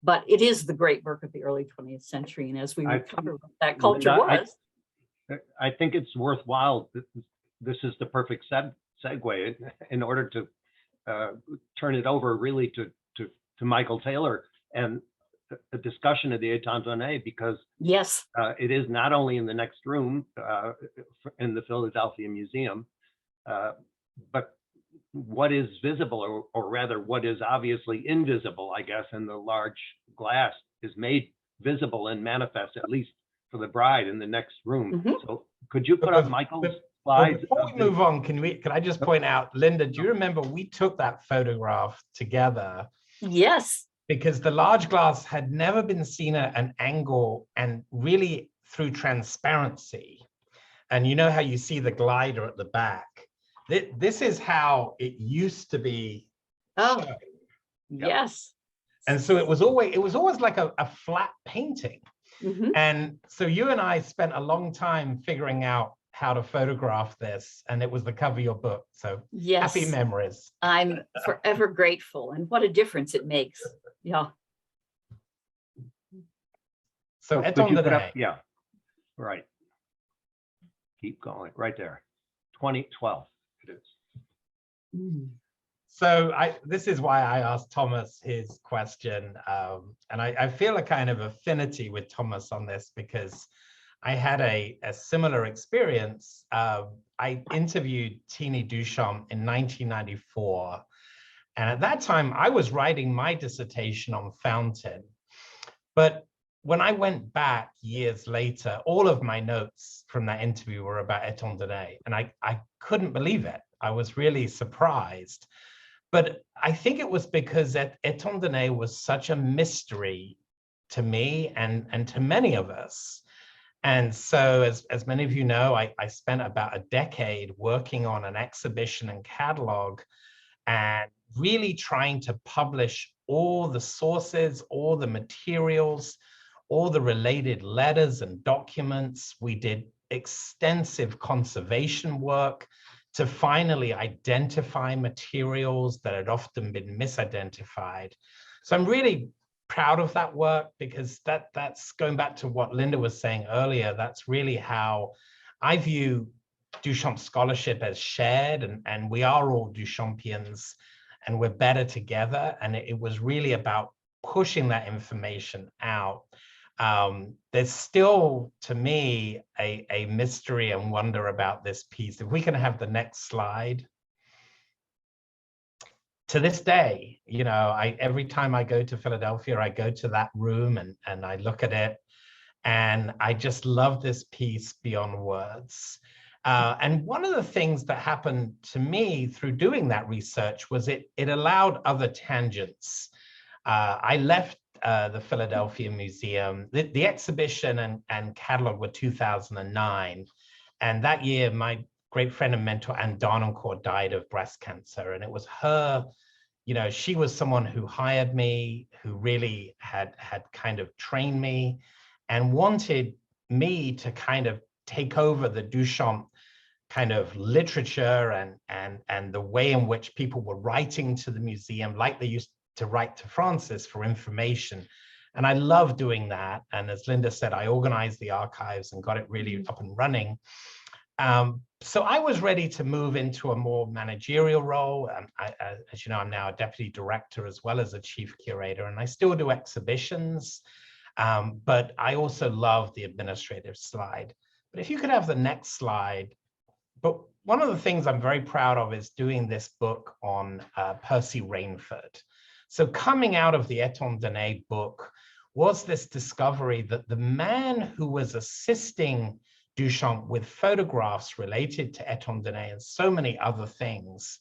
But it is the great work of the early 20th century. And as we recover what that culture was. I think it's worthwhile. This is the perfect segue in order to turn it over really to Michael Taylor and a discussion of the États Unis, because yes, it is not only in the next room in the Philadelphia Museum, but what is visible, or rather what is obviously invisible, I guess, in the large glass is made visible and manifest, at least for the bride, in the next room. Mm-hmm. So could you put up Michael's slides before of we this- move on, can I just point out, Linda, do you remember we took that photograph together Yes. because the large glass had never been seen at an angle and really through transparency. And you know how you see the glider at the back? This is how it used to be Oh, shown. yes. And so it was always like a flat painting. Mhm. And so you and I spent a long time figuring out how to photograph this, and it was the cover of your book. So Yes. happy memories. I'm forever grateful, and what a difference it makes. Yeah. So Could Eton you put up- Dene. Yeah, right. Keep going, right there. 2012 it is. Mm. So this is why I asked Thomas his question. And I feel a kind of affinity with Thomas on this because I had a similar experience. I interviewed Sidney Duchamp in 1994. And at that time, I was writing my dissertation on fountain. But when I went back years later, all of my notes from that interview were about Eton Dene. And I couldn't believe it. I was really surprised. But I think it was because Eton Dene was such a mystery to me and to many of us. And so as many of you know, I spent about a decade working on an exhibition and catalog and really trying to publish all the sources, all the materials, all the related letters and documents. We did extensive conservation work to finally identify materials that had often been misidentified. So I'm really proud of that work because that's going back to what Linda was saying earlier. That's really how I view Duchamp scholarship as shared, and we are all Duchampians and we're better together. And it was really about pushing that information out. There's still, to me, a mystery and wonder about this piece. If we can have the next slide. To this day, you know, every time I go to Philadelphia, I go to that room and I look at it, and I just love this piece beyond words. And one of the things that happened to me through doing that research was it allowed other tangents. I left the Philadelphia Museum. The exhibition and catalog were 2009. And that year, my great friend and mentor, Anne Darnancourt, died of breast cancer. And it was her, you know, she was someone who hired me, who really had kind of trained me and wanted me to kind of take over the Duchamp kind of literature and the way in which people were writing to the museum, like they used to write to Francis for information. And I love doing that. And as Linda said, I organized the archives and got it really up and running. So I was ready to move into a more managerial role. As you know, I'm now a deputy director as well as a chief curator, and I still do exhibitions, but I also love the administrative slide. But if you could have the next slide. But one of the things I'm very proud of is doing this book on Percy Rainford. So coming out of the Eton Dene book was this discovery that the man who was assisting Duchamp with photographs related to Eton Dene and so many other things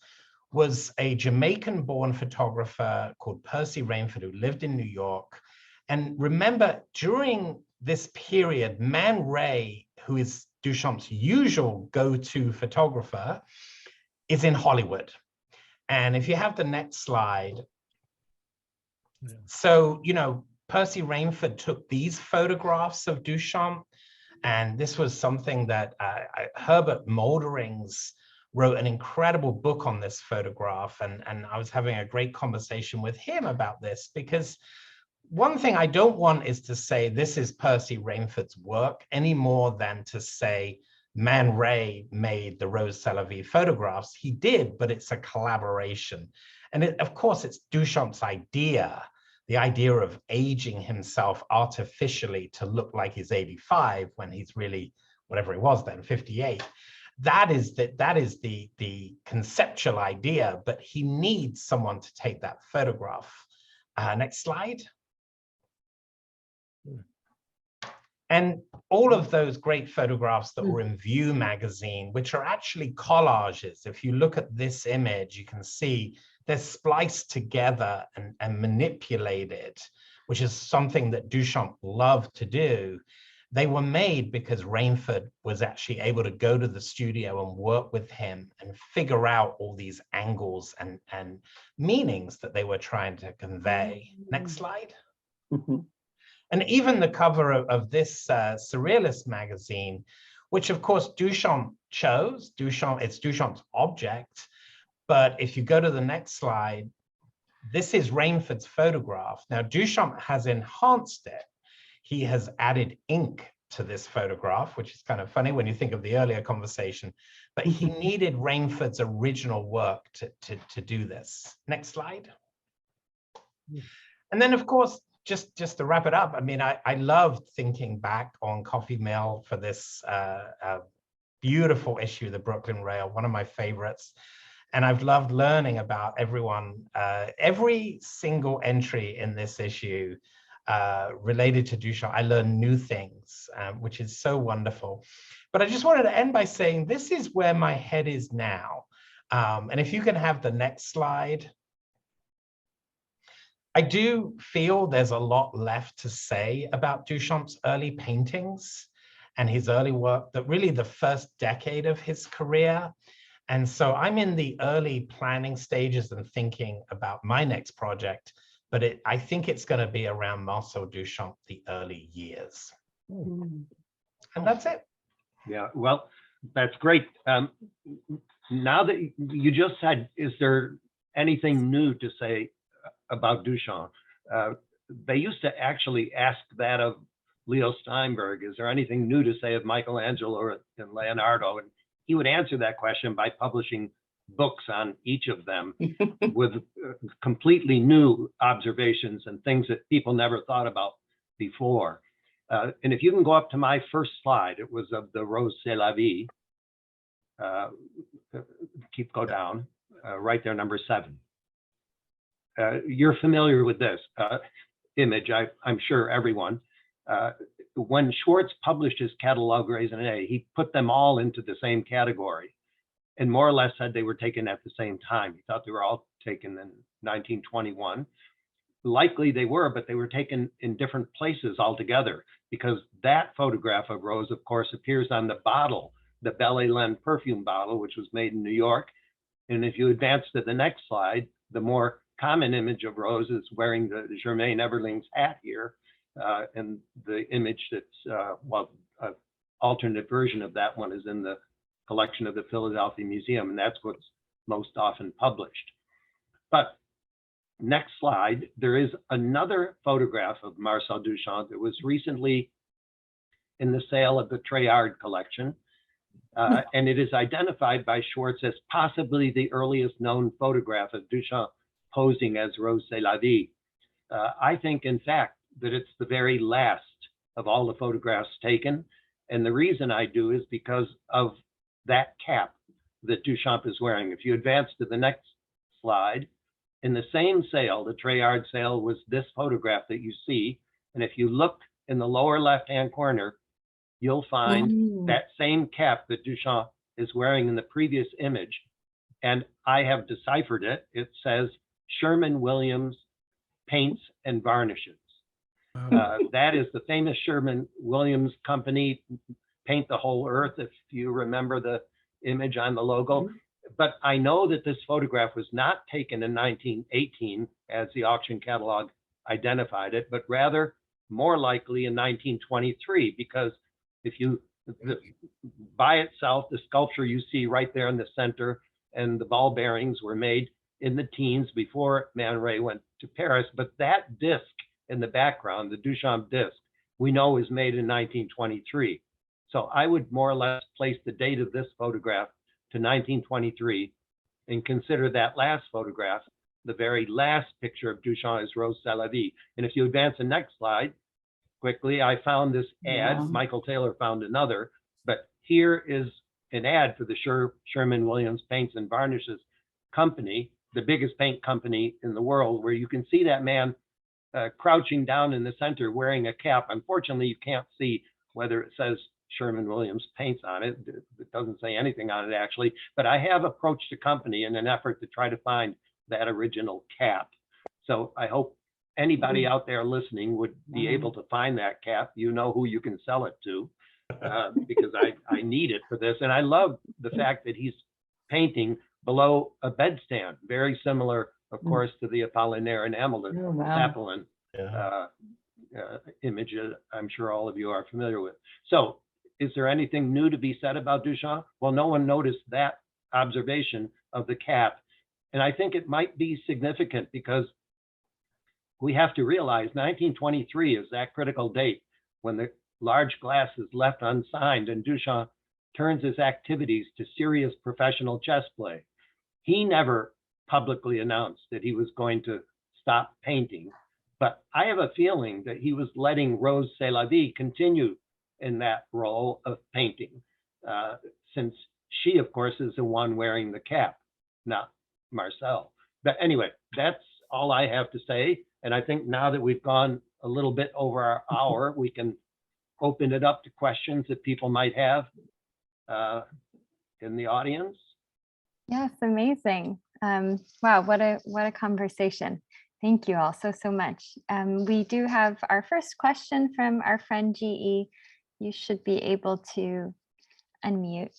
was a Jamaican-born photographer called Percy Rainford, who lived in New York. And remember, during this period, Man Ray, who is Duchamp's usual go-to photographer, is in Hollywood. And if you have the next slide. Yeah. So, you know, Percy Rainford took these photographs of Duchamp, and this was something that Herbert Molderings wrote an incredible book on this photograph. And I was having a great conversation with him about this, because one thing I don't want is to say this is Percy Rainford's work any more than to say Man Ray made the Rrose Sélavy photographs. He did, but it's a collaboration. And of course, it's Duchamp's idea, the idea of aging himself artificially to look like he's 85 when he's really, whatever he was then, 58. That is the conceptual idea, but he needs someone to take that photograph. Next slide. And all of those great photographs that were in View magazine, which are actually collages. If you look at this image, you can see they're spliced together and manipulated, which is something that Duchamp loved to do. They were made because Rainford was actually able to go to the studio and work with him and figure out all these angles and meanings that they were trying to convey. Next slide. And even the cover of this Surrealist magazine, which of course Duchamp chose, it's Duchamp's object. But if you go to the next slide, this is Rainford's photograph. Now Duchamp has enhanced it. He has added ink to this photograph, which is kind of funny when you think of the earlier conversation, but he needed Rainford's original work to do this. Next slide. And then of course, just to wrap it up, I mean, I loved thinking back on Coffee Mill for this beautiful issue, the Brooklyn Rail, one of my favorites. And I've loved learning about everyone, every single entry in this issue related to Duchamp. I learned new things, which is so wonderful. But I just wanted to end by saying this is where my head is now. And if you can have the next slide. I do feel there's a lot left to say about Duchamp's early paintings and his early work, that really the first decade of his career. And so I'm in the early planning stages and thinking about my next project, but I think it's going to be around Marcel Duchamp, the early years. And that's it. Yeah, well, that's great. Now that you just said, is there anything new to say about Duchamp? They used to actually ask that of Leo Steinberg. Is there anything new to say of Michelangelo and Leonardo? And he would answer that question by publishing books on each of them with completely new observations and things that people never thought about before. And if you can go up to my first slide, it was of the Rrose Sélavy. Go down, right there, number 7. You're familiar with this image, I'm sure everyone. When Schwartz published his catalog raisonné, he put them all into the same category and more or less said they were taken at the same time. He thought they were all taken in 1921. Likely they were, but they were taken in different places altogether, because that photograph of Rose, of course, appears on the bottle, the Belle Hélène perfume bottle, which was made in New York. And if you advance to the next slide, the more common image of Rose is wearing the Germain Everling's hat here. And the image that's, an alternate version of that one is in the collection of the Philadelphia Museum, and that's what's most often published. But next slide, there is another photograph of Marcel Duchamp that was recently in the sale of the Treillard collection. And it is identified by Schwartz as possibly the earliest known photograph of Duchamp posing as Rrose Sélavy. I think, in fact, that it's the very last of all the photographs taken. And the reason I do is because of that cap that Duchamp is wearing. If you advance to the next slide, in the same sale, the Treillard sale, was this photograph that you see. And if you look in the lower left-hand corner, you'll find that same cap that Duchamp is wearing in the previous image. And I have deciphered it. It says Sherman-Williams Paints and Varnishes. That is the famous Sherman-Williams company, Paint the Whole Earth, if you remember the image on the logo. But I know that this photograph was not taken in 1918, as the auction catalog identified it, but rather more likely in 1923, because if you, by itself, the sculpture you see right there in the center and the ball bearings were made in the teens before Man Ray went to Paris. But that disc in the background, the Duchamp disc, we know is made in 1923. So I would more or less place the date of this photograph to 1923 and consider that last photograph the very last picture of Duchamp as Rrose Sélavy. And if you advance the next slide quickly, I found this ad. Michael Taylor found another, but here is an ad for the Sherman-Williams Paints and Varnishes company, the biggest paint company in the world, where you can see that man crouching down in the center wearing a cap. Unfortunately, you can't see whether it says Sherman-Williams paints on it. It doesn't say anything on it actually, but I have approached the company in an effort to try to find that original cap. So I hope anybody out there listening would be able to find that cap. You know who you can sell it to, because I need it for this. And I love the fact that he's painting below a bedstand, very similar, of course, to the Apollinaire and Apelin image I'm sure all of you are familiar with. So is there anything new to be said about Duchamp? Well, no one noticed that observation of the cap. And I think it might be significant because we have to realize 1923 is that critical date when the large glass is left unsigned and Duchamp turns his activities to serious professional chess play. He never publicly announced that he was going to stop painting, but I have a feeling that he was letting Rrose Sélavy continue in that role of painting, since she, of course, is the one wearing the cap, not Marcel. But anyway, that's all I have to say. And I think now that we've gone a little bit over our hour, we can open it up to questions that people might have in the audience. Yes, amazing. Wow, what a conversation. Thank you all so much. We do have our first question from our friend GE. You should be able to unmute.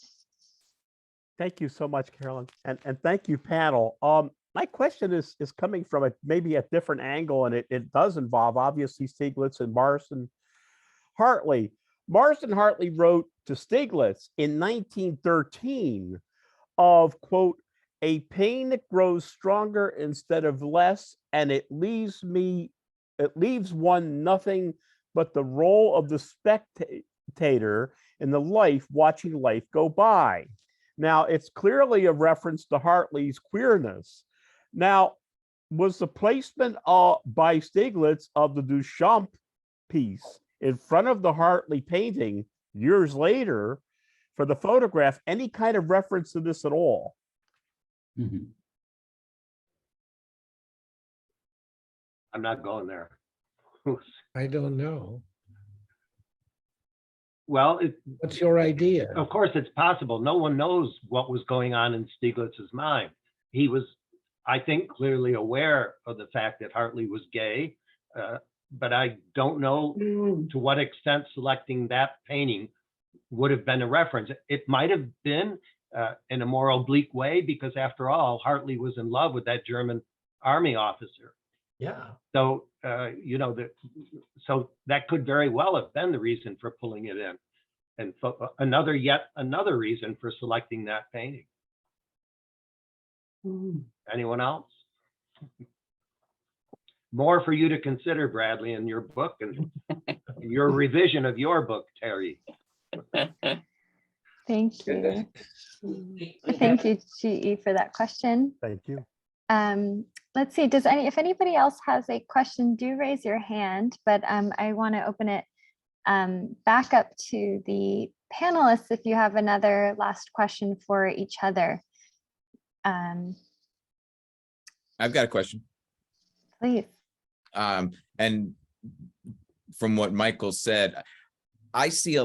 Thank you so much, Carolyn, and thank you, panel. My question is coming from maybe a different angle, and it does involve obviously Stieglitz and Marston Hartley. Marston Hartley wrote to Stieglitz in 1913 of, quote, "A pain that grows stronger instead of less, and it leaves one nothing but the role of the spectator in the life, watching life go by." Now, it's clearly a reference to Hartley's queerness. Now, was the placement by Stieglitz of the Duchamp piece in front of the Hartley painting years later for the photograph any kind of reference to this at all? Mhm. I'm not going there. I don't know. Well, What's your idea? of course, it's possible. No one knows what was going on in Stieglitz's mind. He was, I think, clearly aware of the fact that Hartley was gay, but I don't know to what extent selecting that painting would have been a reference. It might have been in a more oblique way, because after all, Hartley was in love with that German army officer. Yeah. So, so that could very well have been the reason for pulling it in. And yet another reason for selecting that painting. Anyone else? More for you to consider, Bradley, in your book and your revision of your book, Terry. Thank you. Thank you, GE, for that question. Thank you. Let's see, if anybody else has a question, do raise your hand, but I want to open it back up to the panelists if you have another last question for each other. I've got a question. Please. And from what Michael said, I see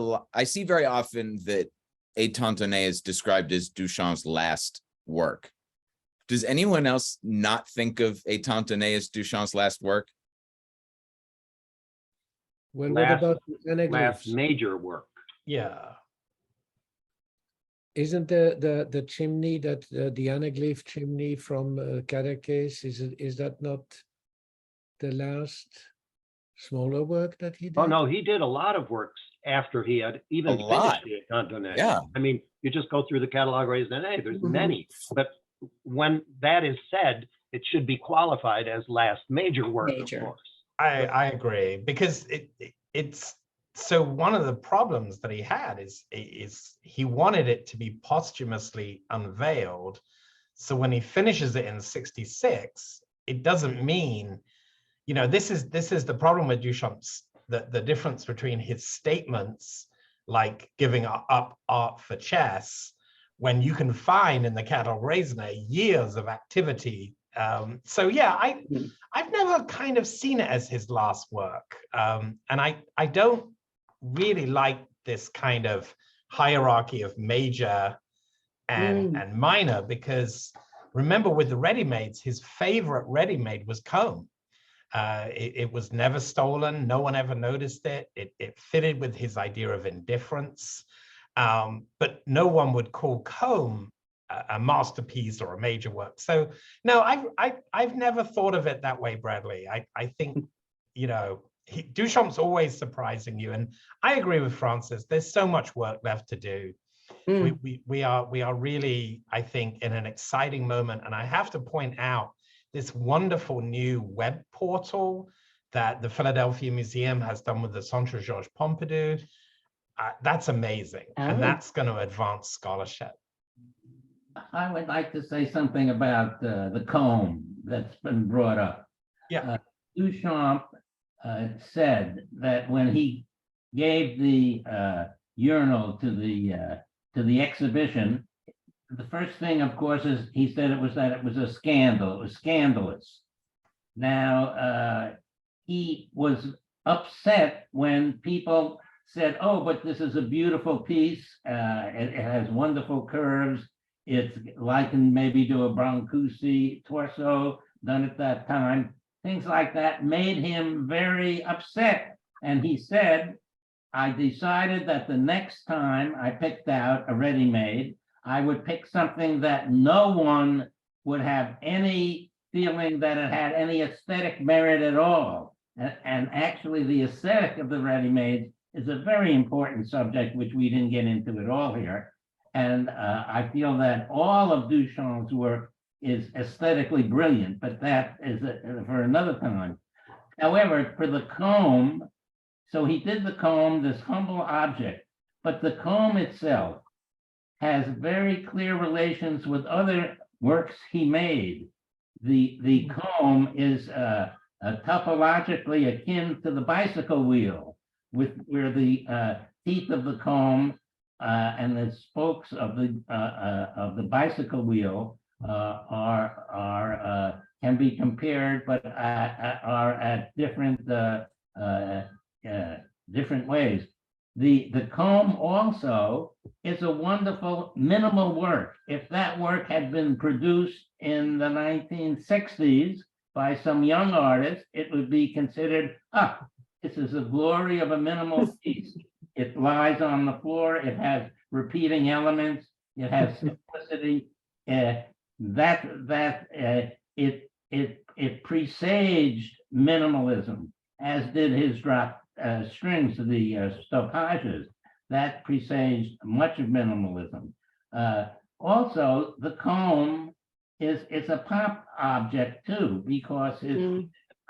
very often that Étonnante is described as Duchamp's last work. Does anyone else not think of Étonnante as Duchamp's last work? Well, what about the Last anaglyphs? major work. Yeah. Isn't the chimney that the anaglyph chimney from Caracas, is that not the last smaller work that he did? Oh, no, he did a lot of works after he had even finished the Étonnante. Yeah. I mean, you just go through the Catalogue Raisonné, there's many, but when that is said, it should be qualified as last major work, of course. I agree, because it's so one of the problems that he had is he wanted it to be posthumously unveiled. So when he finishes it in 66, it doesn't mean, this is the problem with Duchamp's, the difference between his statements, like giving up art for chess, when you can find in the Catalogue Raisonné years of activity. So yeah, I've never kind of seen it as his last work. And I don't really like this kind of hierarchy of major and minor, because remember with the ready-mades, his favorite ready-made was comb. It was never stolen. No one ever noticed it. It fitted with his idea of indifference. But no one would call comb a masterpiece or a major work. So no, I've never thought of it that way, Bradley. I think, you know, Duchamp's always surprising you. And I agree with Francis. There's so much work left to do. We are really, I think, in an exciting moment. And I have to point out this wonderful new web portal that the Philadelphia Museum has done with the Centre Georges Pompidou. That's amazing. And that's going to advance scholarship. I would like to say something about the comb that's been brought up. Yeah. Duchamp said that when he gave the urinal to the exhibition, the first thing, of course, is he said it was that it was a scandal. It was scandalous. Now, he was upset when people said, "Oh, but this is a beautiful piece. It has wonderful curves. It's likened maybe to a Brancusi torso done at that time." Things like that made him very upset. And he said, "I decided that the next time I picked out a ready-made, I would pick something that no one would have any feeling that it had any aesthetic merit at all." And actually, the aesthetic of the ready-made is a very important subject, which we didn't get into at all here. And I feel that all of Duchamp's work is aesthetically brilliant, but that is for another time. However, for the comb, so he did the comb, this humble object, but the comb itself has very clear relations with other works he made. The comb is topologically akin to the bicycle wheel, where the teeth of the comb and the spokes of the bicycle wheel can be compared, but are at different ways. The comb also is a wonderful minimal work. If that work had been produced in the 1960s by some young artist, it would be considered, this is the glory of a minimal piece. It lies on the floor. It has repeating elements. It has simplicity. It presaged minimalism, as did his drop strings, the stoppages. That presaged much of minimalism. Also, the comb is a pop object too, because it's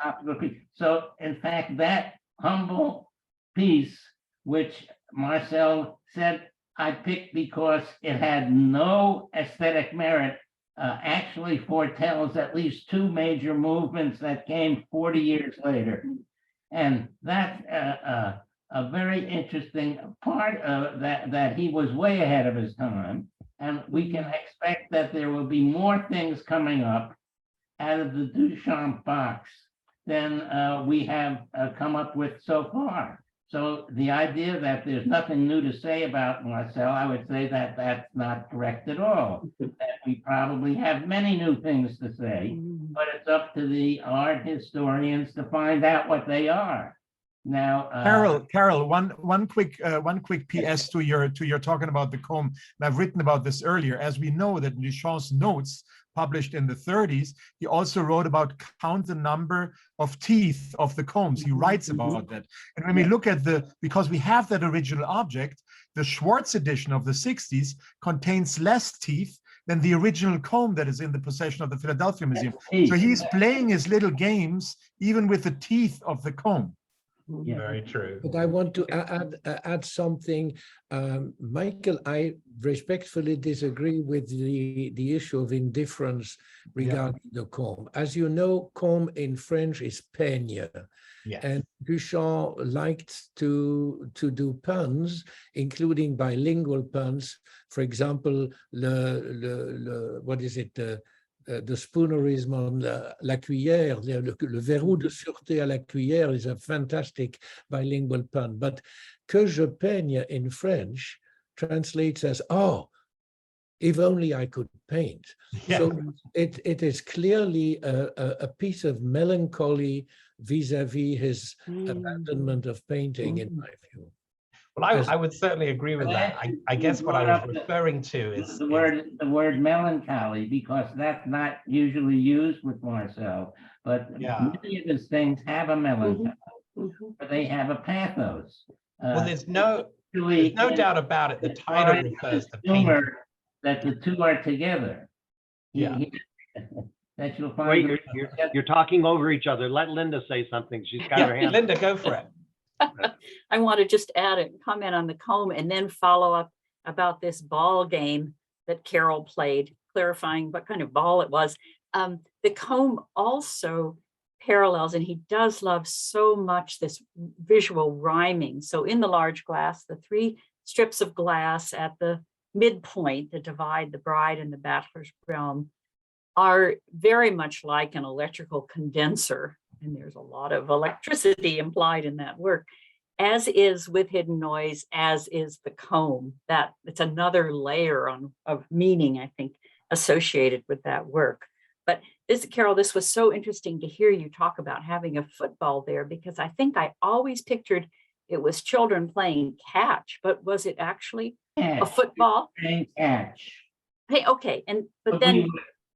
a popular piece. So, in fact, that humble piece, which Marcel said I picked because it had no aesthetic merit, actually foretells at least two major movements that came 40 years later. And that's a very interesting part of that he was way ahead of his time. And we can expect that there will be more things coming up out of the Duchamp box than we have come up with so far. So the idea that there's nothing new to say about Marcel, I would say that that's not correct at all. That we probably have many new things to say, but it's up to the art historians to find out what they are. Now, Carroll, one quick PS to your talking about the comb. And I've written about this earlier. As we know that Duchamp's notes published in the 30s, he also wrote about count the number of teeth of the combs. He writes about that. And when we look at because we have that original object, the Schwartz edition of the 60s contains less teeth than the original comb that is in the possession of the Philadelphia Museum. So he's playing his little games even with the teeth of the comb. Very true. But I want to add something. Michael, I respectfully disagree with the issue of indifference regarding the comb. As you know, comb in French is peigne. Yes. And Duchamp liked to do puns, including bilingual puns. For example, what is it? the spoonerism on la cuillère, le verrou de sûreté à la cuillère is a fantastic bilingual pun. But que je peigne in French translates as, oh, if only I could paint. Yeah. So it is clearly a piece of melancholy vis-a-vis his abandonment of painting, in my view. Well, I would certainly agree with that. I guess what I was referring to is the word melancholy, because that's not usually used with Marcel, but Yeah. many of his things have a melancholy, but they have a pathos. well, there's no doubt about it. The title refers to painting. humor that the two are together. Yeah. That you'll find. Wait, you're talking over each other. Let Linda say something. She's got her Yeah, hand. Linda, go for it. I want to just add a comment on the comb and then follow up about this ball game that Carroll played, clarifying what kind of ball it was. The comb also parallels, and he does love so much this visual rhyming. So in the large glass, the 3 strips of glass at the midpoint that divide the bride and the bachelor's realm are very much like an electrical condenser. And there's a lot of electricity implied in that work, as is with hidden noise, as is the comb. That it's another layer of meaning, I think, associated with that work. But Carroll, this was so interesting to hear you talk about having a football there, because I think I always pictured it was children playing catch, but was it actually a football? Playing catch. Hey, okay, but then.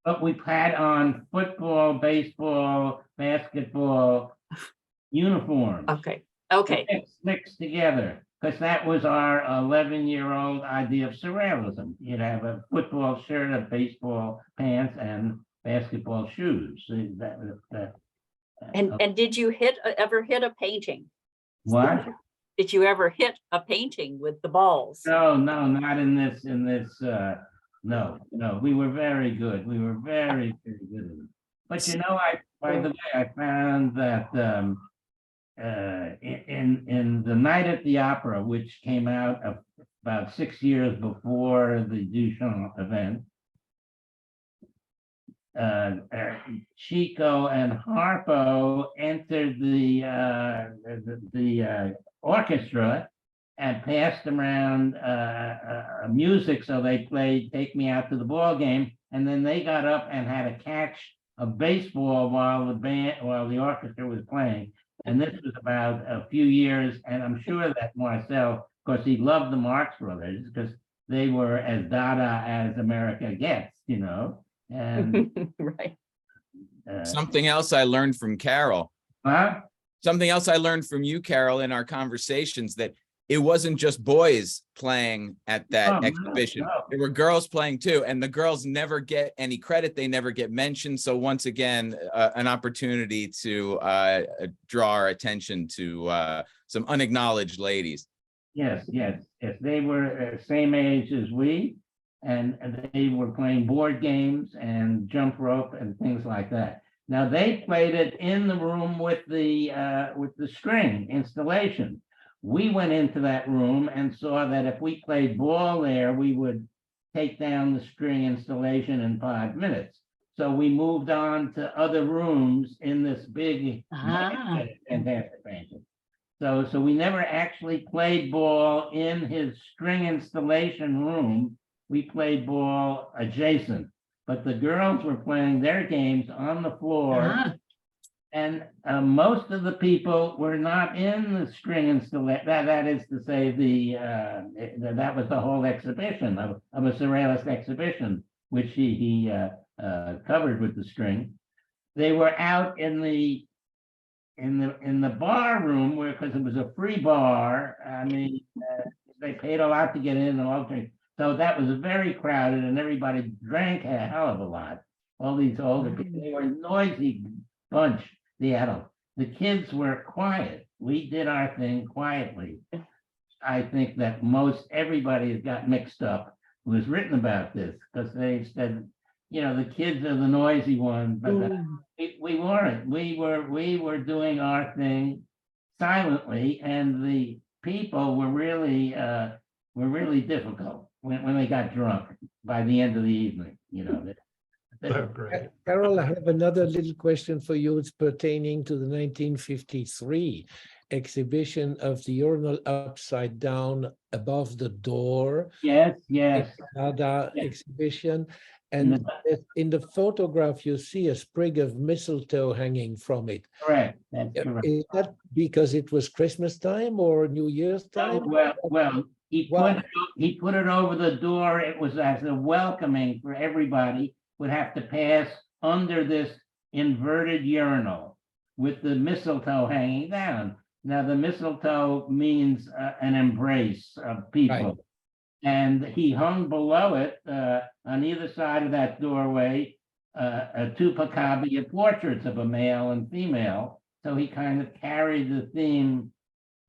But we've had on football, baseball, basketball uniforms. Okay. Mixed together, because that was our 11-year-old idea of surrealism. You'd have a football shirt, a baseball pants, and basketball shoes. So And did you ever hit a painting? what? Did you ever hit a painting with the balls? No, not in this. No, we were very good. We were very, very good. But by the way, I found that in The Night at the Opera, which came out about 6 years before the Duchamp event, Chico and Harpo entered the orchestra and passed them around music. So they played Take Me Out to the Ball Game, and then they got up and had a catch of baseball while the orchestra was playing. And this was about a few years, and I'm sure that Marcel, of course, he loved the Marx Brothers because they were as Dada as America gets, and Right. Something else I learned from Carroll. Something else I learned from you, Carroll, in our conversations, that it wasn't just boys playing at that exhibition. No. There were girls playing too, and the girls never get any credit. They never get mentioned. So once again, an opportunity to draw our attention to some unacknowledged ladies. Yes. They were same age as we, and they were playing board games and jump rope and things like that. Now they played it in the room with the string installation. We went into that room and saw that if we played ball there, we would take down the string installation in 5 minutes. So we moved on to other rooms in this big fantastic painting. So we never actually played ball in his string installation room. We played ball adjacent, but the girls were playing their games on the floor. And most of the people were not in the string installation. That is to say, that was the whole exhibition of a surrealist exhibition, which he covered with the string. They were out in the bar room because it was a free bar. I mean, they paid a lot to get in and all drinks. So that was very crowded, and everybody drank a hell of a lot. All these older people, they were a noisy bunch. The adults. The kids were quiet. We did our thing quietly. I think that most everybody has got mixed up who has written about this, because they said, the kids are the noisy ones, but we weren't. We were doing our thing silently, and the people were really difficult when they got drunk by the end of the evening. So great. Carol, I have another little question for you. It's pertaining to the 1953 exhibition of the urinal upside down above the door. Yes, yes. Dada Yes. exhibition. And in the photograph, you see a sprig of mistletoe hanging from it. Correct. That's correct. Is that because it was Christmas time or New Year's Oh, time? well, he put it over the door. It was as a welcoming for everybody would have to pass under this inverted urinal with the mistletoe hanging down. Now, the mistletoe means an embrace of people. Right. And he hung below it on either side of that doorway, two Picabia portraits of a male and female. So he kind of carried the theme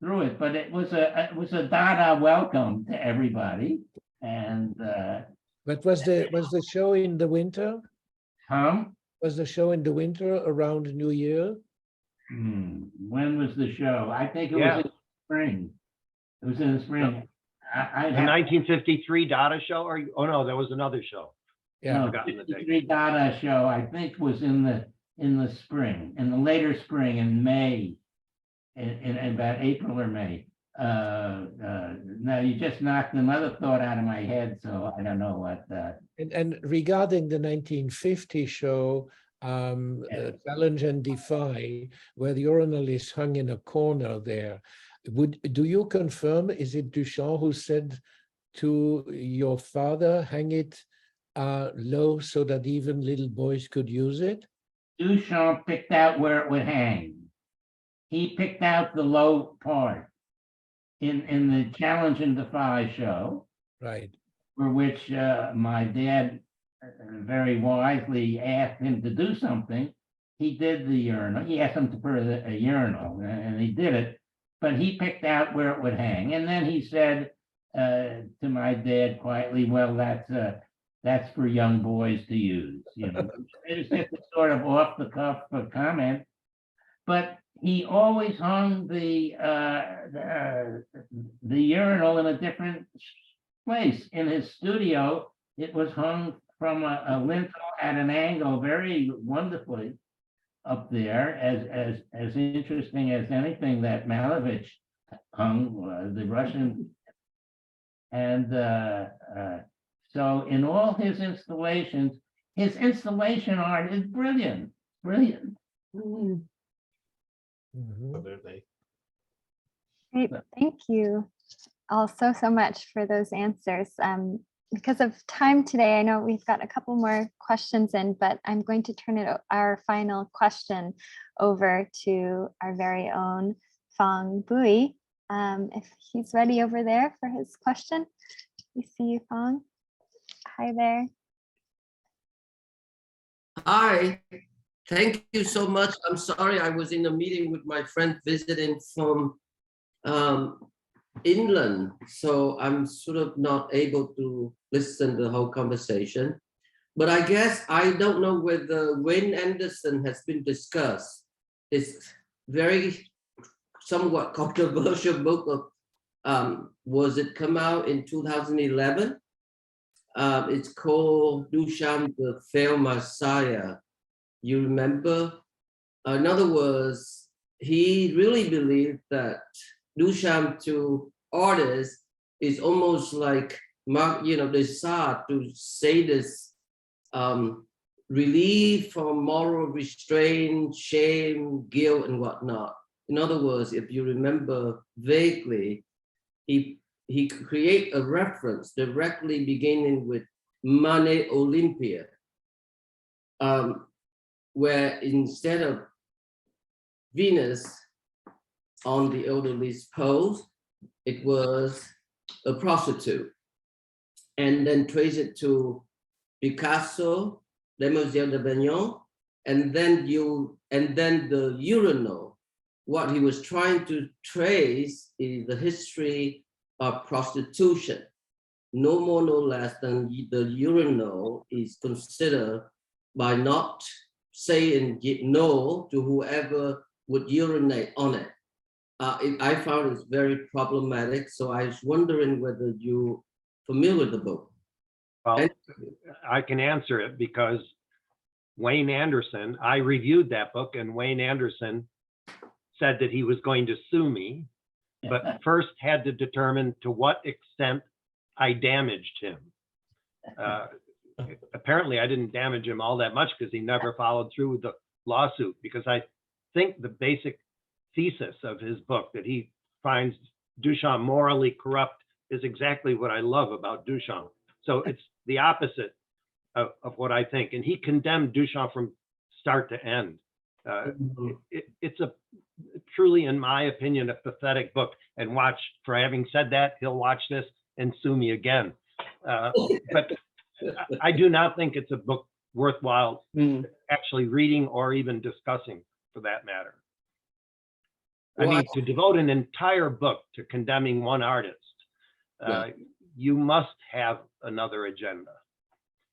through it, but it was a Dada welcome to everybody. And But was the show in the winter? Was the show in the winter around New Year? When was the show? I think it Yeah. was in spring. It was in the spring. The 1953 Dada show, or, oh no, there was another show. Yeah. No, forgotten the date. 53 Dada show, I think, was in the spring, in the later spring, in May, in about April or May. Now you just knocked another thought out of my head, so I don't know what. And regarding the 1950 show, Challenge and Defy, where the urinal is hung in a corner there, do you confirm, is it Duchamp who said to your father, hang it low so that even little boys could use it? Duchamp picked out where it would hang. He picked out the low part in the Challenge and Defy show. Right. For which my dad very wisely asked him to do something. He did the urinal. He asked him to put a urinal, and he did it. But he picked out where it would hang, and then he said to my dad quietly, "Well, that's for young boys to use." You know, it was just a sort of off the cuff comment. But he always hung the urinal in a different place. In his studio, it was hung from a lintel at an angle very wonderfully up there, as interesting as anything that Malevich hung, the Russian. And so in all his installations, his installation art is brilliant, brilliant. Mhm. Great, thank you all so much for those answers. Because of time today, I know we've got a couple more questions in, but I'm going to turn our final question over to our very own Fong Bui. If he's ready over there for his question. We see you, Fong. Hi there. Hi, thank you so much. I'm sorry, I was in a meeting with my friend visiting from England, so I'm sort of not able to listen to the whole conversation. But I guess I don't know whether Wayne Anderson has been discussed. It's very somewhat controversial book of, was it come out in 2011? It's called Duchamp, the Failed Messiah. You remember? In other words, he really believed that Duchamp to artists is almost like, the Tsar to say this, relief from moral restraint, shame, guilt, and whatnot. In other words, if you remember vaguely, he create a reference directly beginning with Manet Olympia, where instead of Venus on the elderly's pose, it was a prostitute, and then trace it to Picasso, Demoiselle de Vignon, and then the urinal. What he was trying to trace is the history of prostitution. No more, no less than the urinal is considered by not saying no to whoever would urinate on it. I found it very problematic, so I was wondering whether you're familiar with the book. Well, I can answer it because Wayne Anderson. I reviewed that book, and Wayne Anderson said that he was going to sue me, but first had to determine to what extent I damaged him. Apparently, I didn't damage him all that much because he never followed through with the lawsuit, because I think the basic thesis of his book, that he finds Duchamp morally corrupt, is exactly what I love about Duchamp. So it's the opposite of what I think. And he condemned Duchamp from start to end. It's a truly, in my opinion, a pathetic book. And watch, for having said that, he'll watch this and sue me again. But I do not think it's a book worthwhile actually reading or even discussing, for that matter. I mean, to devote an entire book to condemning one artist, you must have another agenda.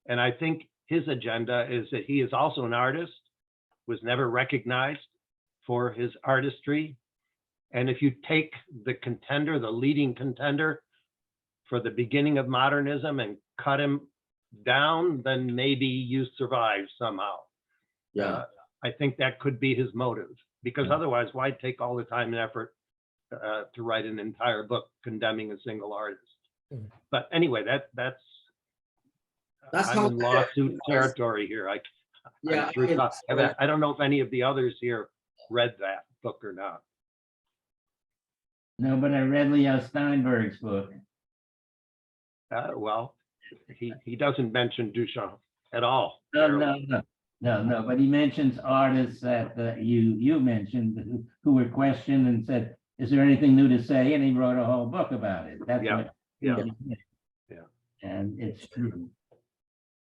And I think his agenda is that he is also an artist, was never recognized for his artistry. And if you take the contender, the leading contender for the beginning of modernism, and cut him down, then maybe you survive somehow. I think that could be his motive, because otherwise, why take all the time and effort to write an entire book condemning a single artist? But anyway, that's I'm in lawsuit territory here. I don't know if any of the others here read that book or not. No, but I read Leo Steinberg's book. Well, he doesn't mention Duchamp at all. No, but he mentions artists that you mentioned who were questioned and said, is there anything new to say? And he wrote a whole book about it. That's what he did. And it's true.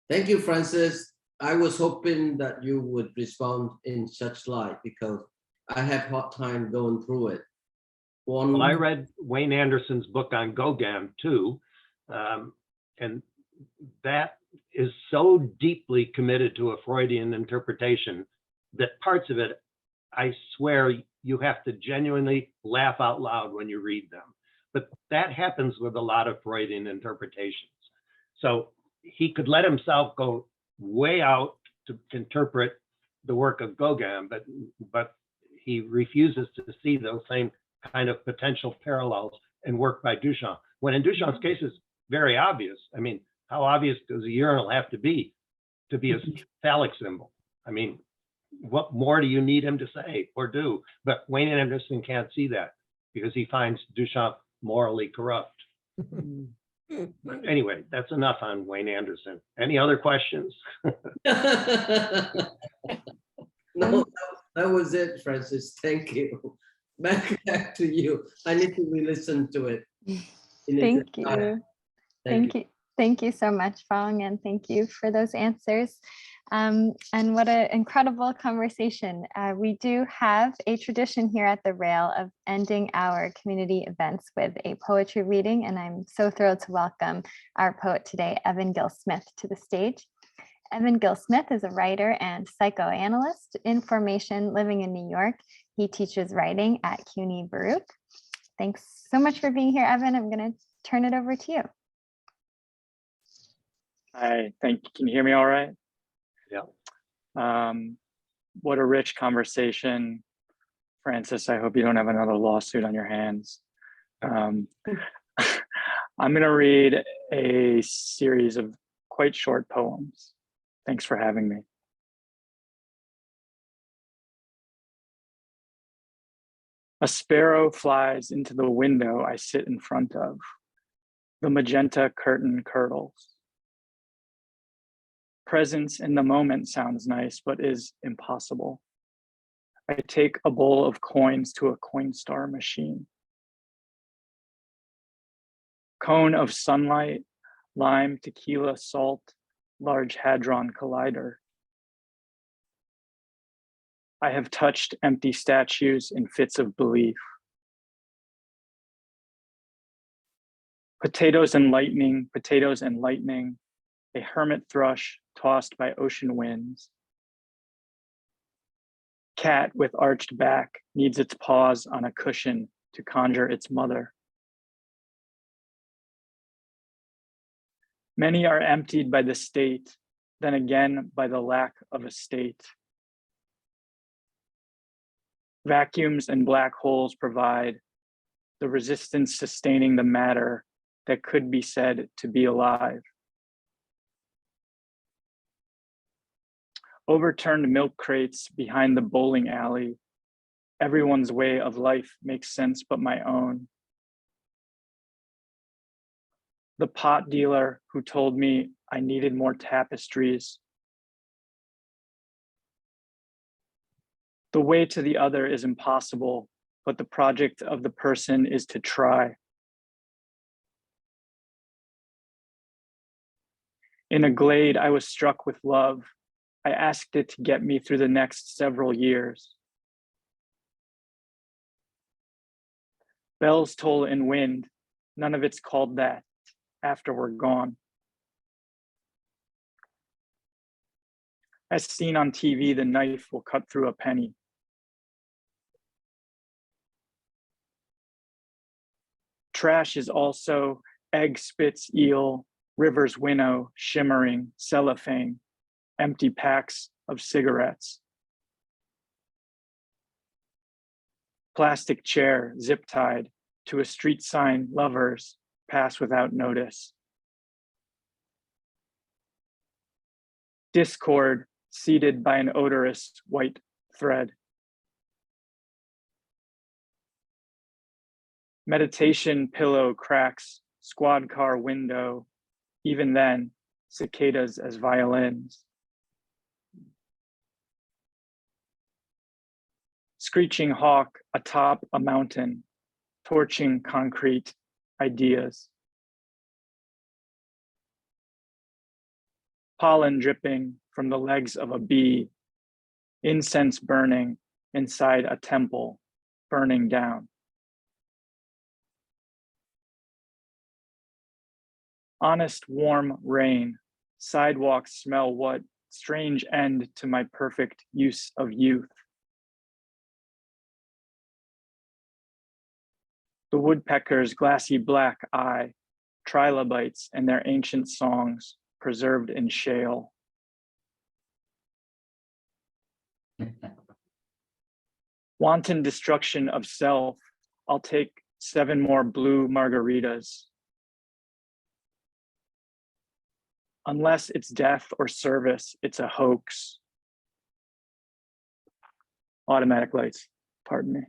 Thank you, Francis. I was hoping that you would respond in such light, because I had hard time going through it. Well, I read Wayne Anderson's book on Gauguin too, and that is so deeply committed to a Freudian interpretation that parts of it, I swear, you have to genuinely laugh out loud when you read them. But that happens with a lot of Freudian interpretations. So he could let himself go way out to interpret the work of Gauguin, but he refuses to see those same kind of potential parallels in work by Duchamp. When in Duchamp's case, it's very obvious. I mean, how obvious does a urinal have to be a phallic symbol? I mean, what more do you need him to say or do? But Wayne Anderson can't see that because he finds Duchamp morally corrupt. But anyway, that's enough on Wayne Anderson. Any other questions? No, that was it, Francis. Thank you. Back to you. I need to re-listen to it. Thank you. Thank you so much, Fong, and thank you for those answers. And what an incredible conversation. We do have a tradition here at the Rail of ending our community events with a poetry reading, and I'm so thrilled to welcome our poet today, Evan Gill Smith, to the stage. Evan Gill Smith is a writer and psychoanalyst in formation, living in New York. He teaches writing at CUNY Baruch. Thanks so much for being here, Evan. I'm going to turn it over to you. Hi, thank you. Can you hear me all right? Yeah. What a rich conversation. Francis, I hope you don't have another lawsuit on your hands. I'm going to read a series of quite short poems. Thanks for having me. A sparrow flies into the window I sit in front of. The magenta curtain curdles. Presence in the moment sounds nice, but is impossible. I take a bowl of coins to a Coinstar machine. Cone of sunlight, lime, tequila, salt, Large Hadron Collider. I have touched empty statues in fits of belief. Potatoes and lightning, a hermit thrush tossed by ocean winds. Cat with arched back needs its paws on a cushion to conjure its mother. Many are emptied by the state, then again by the lack of a state. Vacuums and black holes provide the resistance sustaining the matter that could be said to be alive. Overturned milk crates behind the bowling alley. Everyone's way of life makes sense but my own. The pot dealer who told me I needed more tapestries. The way to the other is impossible, but the project of the person is to try. In a glade, I was struck with love. I asked it to get me through the next several years. Bells toll in wind, none of it's called that after we're gone. As seen on TV, the knife will cut through a penny. Trash is also egg spits, eel, river's winnow, shimmering, cellophane, empty packs of cigarettes. Plastic chair, zip tied to a street sign, lovers pass without notice. Discord seated by an odorous white thread. Meditation pillow cracks, squad car window, even then, cicadas as violins. Screeching hawk atop a mountain, torching concrete ideas. Pollen dripping from the legs of a bee, incense burning inside a temple, burning down. Honest warm rain, sidewalks smell what strange end to my perfect use of youth. The woodpecker's glassy black eye, trilobites and their ancient songs preserved in shale. Wanton destruction of self, I'll take 7 more blue margaritas. Unless it's death or service, it's a hoax. Automatic lights, pardon me.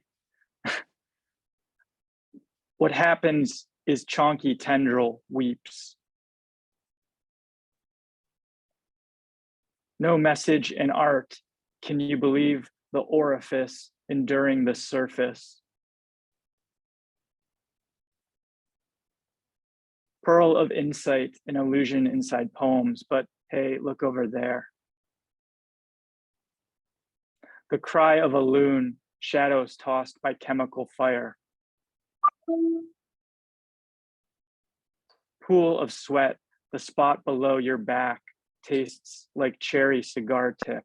What happens is chonky tendril weeps. No message in art. Can you believe the orifice enduring the surface? Pearl of insight, an illusion inside poems, but hey, look over there. The cry of a loon, shadows tossed by chemical fire. Pool of sweat, the spot below your back tastes like cherry cigar tip.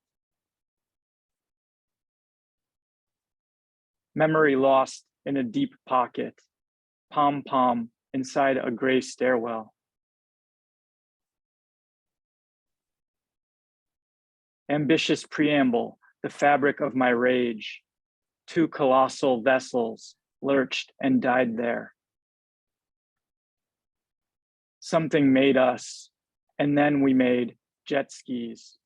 Memory lost in a deep pocket, pom-pom inside a gray stairwell. Ambitious preamble, the fabric of my rage. 2 colossal vessels lurched and died there. Something made us, and then we made jet skis.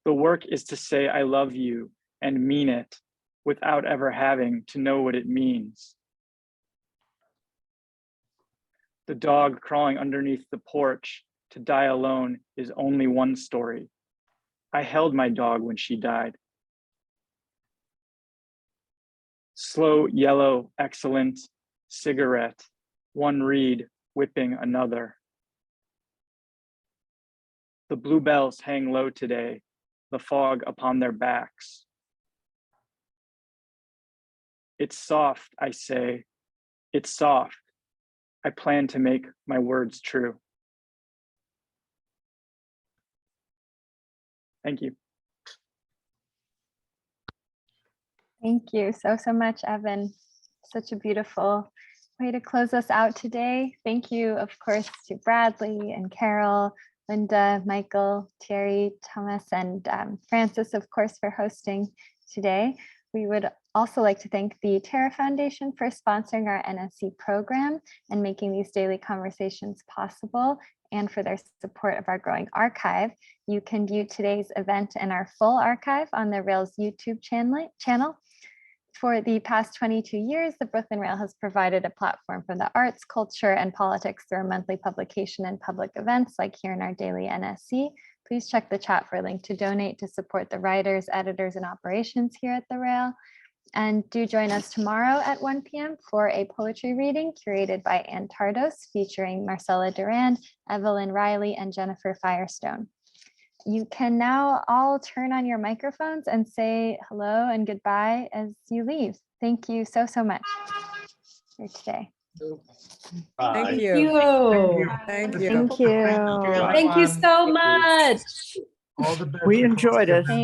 The work is to say I love you and mean it without ever having to know what it means. The dog crawling underneath the porch to die alone is only one story. I held my dog when she died. Slow, yellow, excellent cigarette, one reed whipping another. The bluebells hang low today, the fog upon their backs. It's soft, I say, it's soft. I plan to make my words true. Thank you. Thank you so much, Evan. Such a beautiful way to close us out today. Thank you, of course, to Bradley and Carol, Linda, Michael, Thierry, Thomas, and Francis, of course, for hosting today. We would also like to thank the Terra Foundation for sponsoring our NSE program and making these daily conversations possible, and for their support of our growing archive. You can view today's event and our full archive on the Rails YouTube channel. For the past 22 years, the Brooklyn Rail has provided a platform for the arts, culture, and politics through a monthly publication and public events like here in our daily NSE. Please check the chat for a link to donate to support the writers, editors, and operations here at the Rail. And do join us tomorrow at 1 p.m. for a poetry reading curated by Ann Tardos, featuring Marcella Durand, Evelyn Riley, and Jennifer Firestone. You can now all turn on your microphones and say hello and goodbye as you leave. Thank you so much for today. Bye. Thank you. Thank Thank you. you. Thank you. Thank you so much. All the best. We enjoyed it.